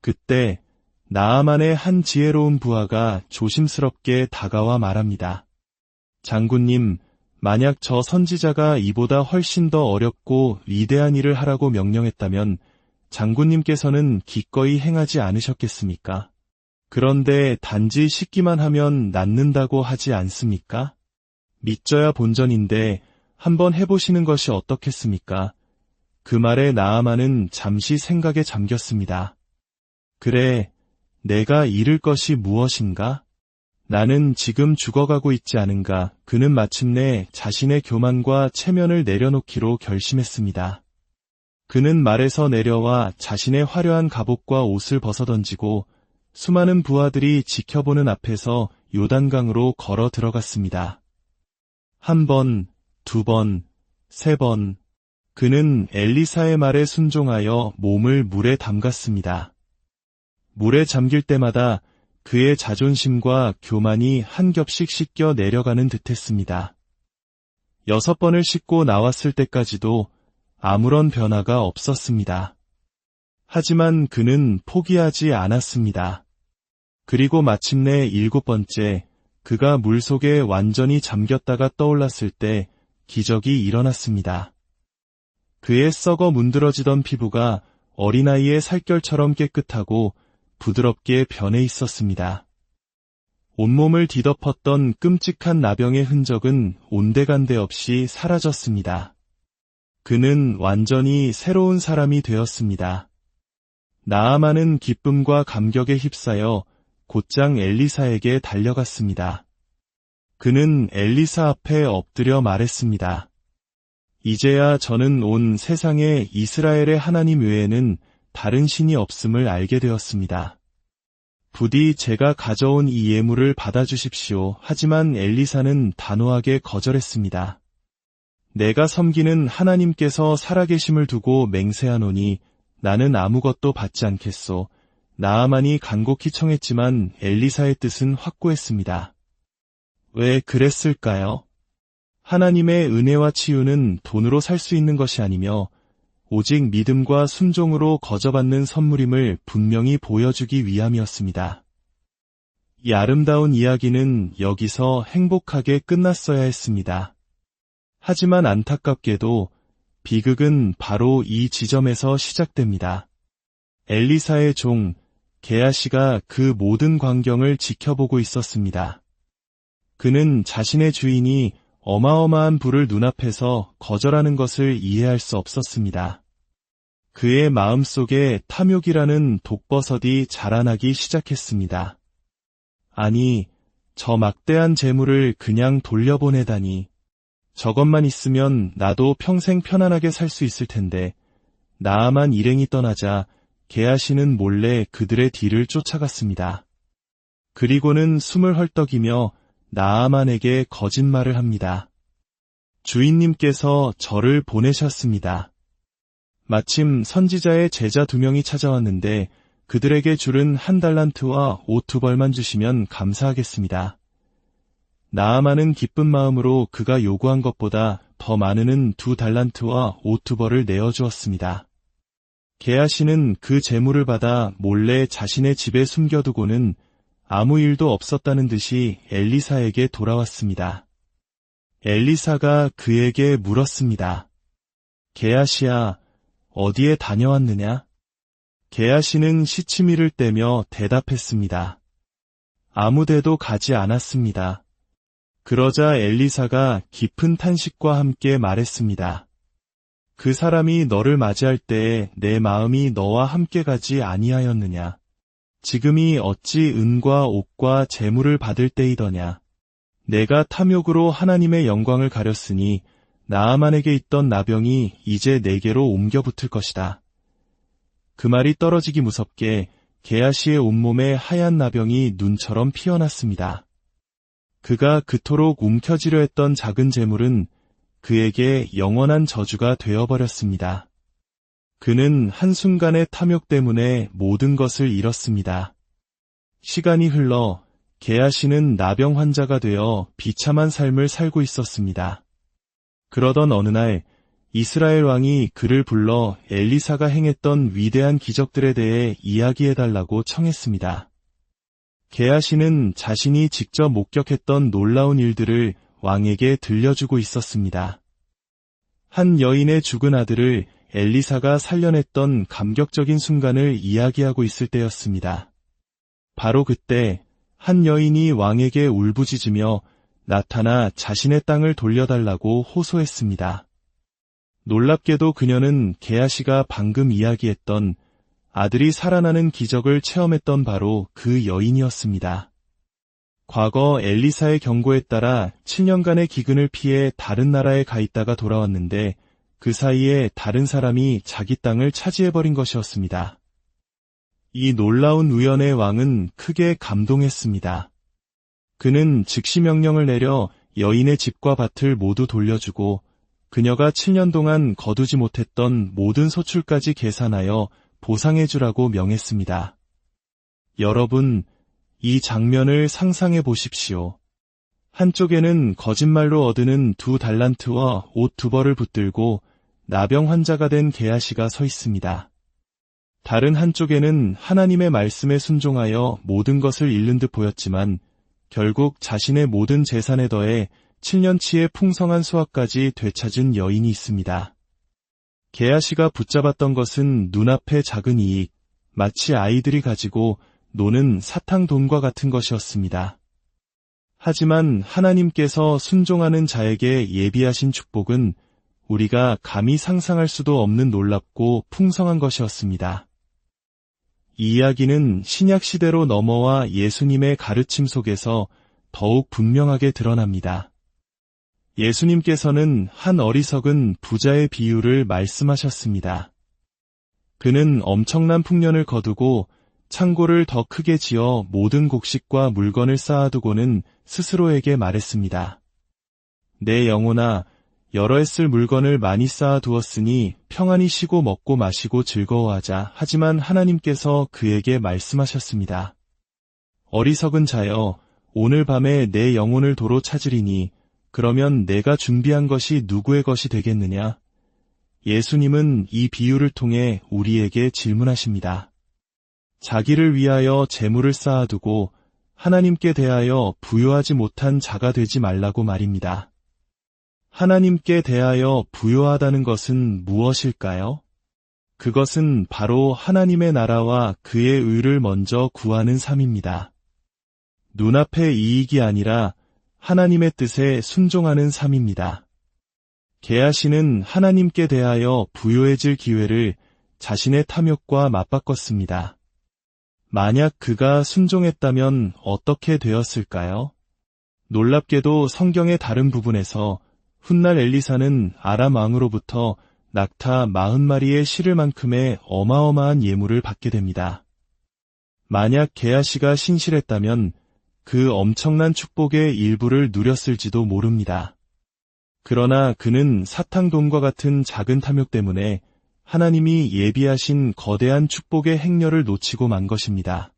그때 나아만의 한 지혜로운 부하가 조심스럽게 다가와 말합니다. 장군님, 만약 저 선지자가 이보다 훨씬 더 어렵고 위대한 일을 하라고 명령했다면 장군님께서는 기꺼이 행하지 않으셨겠습니까? 그런데 단지 씻기만 하면 낫는다고 하지 않습니까? 믿져야 본전인데 한번 해보시는 것이 어떻겠습니까? 그 말에 나아만은 잠시 생각에 잠겼습니다. 그래, 내가 잃을 것이 무엇인가? 나는 지금 죽어가고 있지 않은가? 그는 마침내 자신의 교만과 체면을 내려놓기로 결심했습니다. 그는 말에서 내려와 자신의 화려한 갑옷과 옷을 벗어던지고 수많은 부하들이 지켜보는 앞에서 요단강으로 걸어 들어갔습니다. 한 번, 두 번, 세 번, 그는 엘리사의 말에 순종하여 몸을 물에 담갔습니다. 물에 잠길 때마다 그의 자존심과 교만이 한 겹씩 씻겨 내려가는 듯했습니다. 6번을 씻고 나왔을 때까지도 아무런 변화가 없었습니다. 하지만 그는 포기하지 않았습니다. 그리고 마침내 7번째, 그가 물속에 완전히 잠겼다가 떠올랐을 때 기적이 일어났습니다. 그의 썩어 문드러지던 피부가 어린아이의 살결처럼 깨끗하고 부드럽게 변해 있었습니다. 온몸을 뒤덮었던 끔찍한 나병의 흔적은 온데간데 없이 사라졌습니다. 그는 완전히 새로운 사람이 되었습니다. 나아만은 기쁨과 감격에 휩싸여 곧장 엘리사에게 달려갔습니다. 그는 엘리사 앞에 엎드려 말했습니다. 이제야 저는 온 세상에 이스라엘의 하나님 외에는 다른 신이 없음을 알게 되었습니다. 부디 제가 가져온 이 예물을 받아주십시오. 하지만 엘리사는 단호하게 거절했습니다. 내가 섬기는 하나님께서 살아계심을 두고 맹세하노니 나는 아무것도 받지 않겠소. 나아만이 간곡히 청했지만 엘리사의 뜻은 확고했습니다. 왜 그랬을까요? 하나님의 은혜와 치유는 돈으로 살 수 있는 것이 아니며 오직 믿음과 순종으로 거저받는 선물임을 분명히 보여주기 위함이었습니다. 이 아름다운 이야기는 여기서 행복하게 끝났어야 했습니다. 하지만 안타깝게도 비극은 바로 이 지점에서 시작됩니다. 엘리사의 종 게하시가 그 모든 광경을 지켜보고 있었습니다. 그는 자신의 주인이 어마어마한 부를 눈앞에서 거절하는 것을 이해할 수 없었습니다. 그의 마음속에 탐욕이라는 독버섯이 자라나기 시작했습니다. 아니, 저 막대한 재물을 그냥 돌려보내다니. 저것만 있으면 나도 평생 편안하게 살 수 있을 텐데. 나아만 일행이 떠나자 게하시는 몰래 그들의 뒤를 쫓아갔습니다. 그리고는 숨을 헐떡이며 나아만에게 거짓말을 합니다. 주인님께서 저를 보내셨습니다. 마침 선지자의 제자 2명이 찾아왔는데 그들에게 줄은 1달란트와 옷 2벌만 주시면 감사하겠습니다. 나아만은 기쁜 마음으로 그가 요구한 것보다 더 많은 2달란트와 옷 2벌을 내어주었습니다. 게하시는 그 재물을 받아 몰래 자신의 집에 숨겨두고는 아무 일도 없었다는 듯이 엘리사에게 돌아왔습니다. 엘리사가 그에게 물었습니다. 게하시야, 어디에 다녀왔느냐? 게하시는 시치미를 떼며 대답했습니다. 아무데도 가지 않았습니다. 그러자 엘리사가 깊은 탄식과 함께 말했습니다. 그 사람이 너를 맞이할 때에 내 마음이 너와 함께 가지 아니하였느냐? 지금이 어찌 은과 옥과 재물을 받을 때이더냐? 내가 탐욕으로 하나님의 영광을 가렸으니 나아만에게 있던 나병이 이제 내게로 옮겨 붙을 것이다. 그 말이 떨어지기 무섭게 게하시의 온몸에 하얀 나병이 눈처럼 피어났습니다. 그가 그토록 움켜쥐려 했던 작은 재물은 그에게 영원한 저주가 되어버렸습니다. 그는 한순간의 탐욕 때문에 모든 것을 잃었습니다. 시간이 흘러 게하시는 나병 환자가 되어 비참한 삶을 살고 있었습니다. 그러던 어느 날 이스라엘 왕이 그를 불러 엘리사가 행했던 위대한 기적들에 대해 이야기해달라고 청했습니다. 게하시는 자신이 직접 목격했던 놀라운 일들을 왕에게 들려주고 있었습니다. 한 여인의 죽은 아들을 엘리사가 살려냈던 감격적인 순간을 이야기하고 있을 때였습니다. 바로 그때 한 여인이 왕에게 울부짖으며 나타나 자신의 땅을 돌려달라고 호소했습니다. 놀랍게도 그녀는 게하시가 방금 이야기했던 아들이 살아나는 기적을 체험했던 바로 그 여인이었습니다. 과거 엘리사의 경고에 따라 7년간의 기근을 피해 다른 나라에 가 있다가 돌아왔는데 그 사이에 다른 사람이 자기 땅을 차지해버린 것이었습니다. 이 놀라운 우연에 왕은 크게 감동했습니다. 그는 즉시 명령을 내려 여인의 집과 밭을 모두 돌려주고 그녀가 7년 동안 거두지 못했던 모든 소출까지 계산하여 보상해주라고 명했습니다. 여러분, 이 장면을 상상해 보십시오. 한쪽에는 거짓말로 얻은 2달란트와 옷 2벌을 붙들고 나병 환자가 된 게하시가 서 있습니다. 다른 한쪽에는 하나님의 말씀에 순종하여 모든 것을 잃는 듯 보였지만 결국 자신의 모든 재산에 더해 7년치의 풍성한 수확까지 되찾은 여인이 있습니다. 게하시가 붙잡았던 것은 눈앞의 작은 이익, 마치 아이들이 가지고 노는 사탕돈과 같은 것이었습니다. 하지만 하나님께서 순종하는 자에게 예비하신 축복은 우리가 감히 상상할 수도 없는 놀랍고 풍성한 것이었습니다. 이 이야기는 신약 시대로 넘어와 예수님의 가르침 속에서 더욱 분명하게 드러납니다. 예수님께서는 한 어리석은 부자의 비유를 말씀하셨습니다. 그는 엄청난 풍년을 거두고 창고를 더 크게 지어 모든 곡식과 물건을 쌓아두고는 스스로에게 말했습니다. 내 영혼아, 여러 해 쓸 물건을 많이 쌓아두었으니 평안히 쉬고 먹고 마시고 즐거워하자. 하지만 하나님께서 그에게 말씀하셨습니다. 어리석은 자여, 오늘 밤에 내 영혼을 도로 찾으리니 그러면 내가 준비한 것이 누구의 것이 되겠느냐? 예수님은 이 비유를 통해 우리에게 질문하십니다. 자기를 위하여 재물을 쌓아두고 하나님께 대하여 부요하지 못한 자가 되지 말라고 말입니다. 하나님께 대하여 부요하다는 것은 무엇일까요? 그것은 바로 하나님의 나라와 그의 의를 먼저 구하는 삶입니다. 눈앞의 이익이 아니라 하나님의 뜻에 순종하는 삶입니다. 게하시는 하나님께 대하여 부요해질 기회를 자신의 탐욕과 맞바꿨습니다. 만약 그가 순종했다면 어떻게 되었을까요? 놀랍게도 성경의 다른 부분에서 훗날 엘리사는 아람 왕으로부터 낙타 40마리의 실을 만큼의 어마어마한 예물을 받게 됩니다. 만약 게하시가 신실했다면 그 엄청난 축복의 일부를 누렸을지도 모릅니다. 그러나 그는 사탕돈과 같은 작은 탐욕 때문에 하나님이 예비하신 거대한 축복의 행렬을 놓치고 만 것입니다.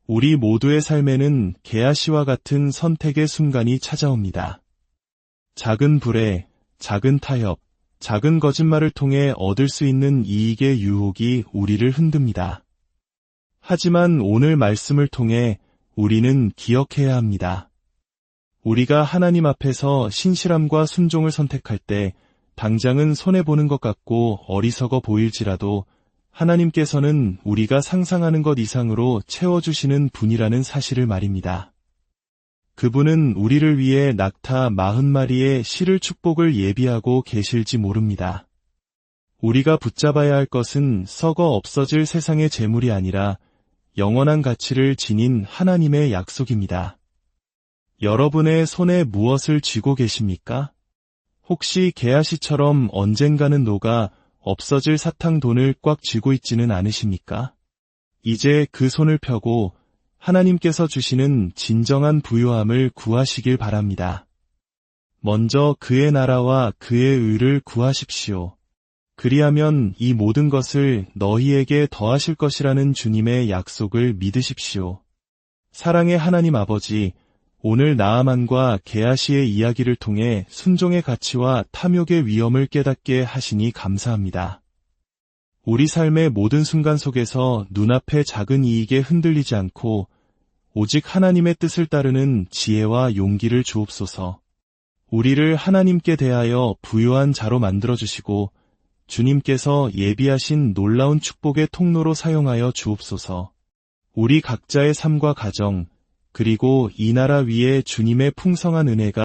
우리 모두의 삶에는 게하시와 같은 선택의 순간이 찾아옵니다. 작은 불에, 작은 타협, 작은 거짓말을 통해 얻을 수 있는 이익의 유혹이 우리를 흔듭니다. 하지만 오늘 말씀을 통해 우리는 기억해야 합니다. 우리가 하나님 앞에서 신실함과 순종을 선택할 때 당장은 손해보는 것 같고 어리석어 보일지라도 하나님께서는 우리가 상상하는 것 이상으로 채워주시는 분이라는 사실을 말입니다. 그분은 우리를 위해 낙타 40마리의 실을 축복을 예비하고 계실지 모릅니다. 우리가 붙잡아야 할 것은 썩어 없어질 세상의 재물이 아니라 영원한 가치를 지닌 하나님의 약속입니다. 여러분의 손에 무엇을 쥐고 계십니까? 혹시 게하시처럼 언젠가는 녹아 없어질 사탕돈을 꽉 쥐고 있지는 않으십니까? 이제 그 손을 펴고 하나님께서 주시는 진정한 부요함을 구하시길 바랍니다. 먼저 그의 나라와 그의 의를 구하십시오. 그리하면 이 모든 것을 너희에게 더하실 것이라는 주님의 약속을 믿으십시오. 사랑의 하나님 아버지, 오늘 나아만과 게하시의 이야기를 통해 순종의 가치와 탐욕의 위험을 깨닫게 하시니 감사합니다. 우리 삶의 모든 순간 속에서 눈앞의 작은 이익에 흔들리지 않고 오직 하나님의 뜻을 따르는 지혜와 용기를 주옵소서. 우리를 하나님께 대하여 부유한 자로 만들어주시고 주님께서 예비하신 놀라운 축복의 통로로 사용하여 주옵소서. 우리 각자의 삶과 가정, 그리고 이 나라 위에 주님의 풍성한 은혜가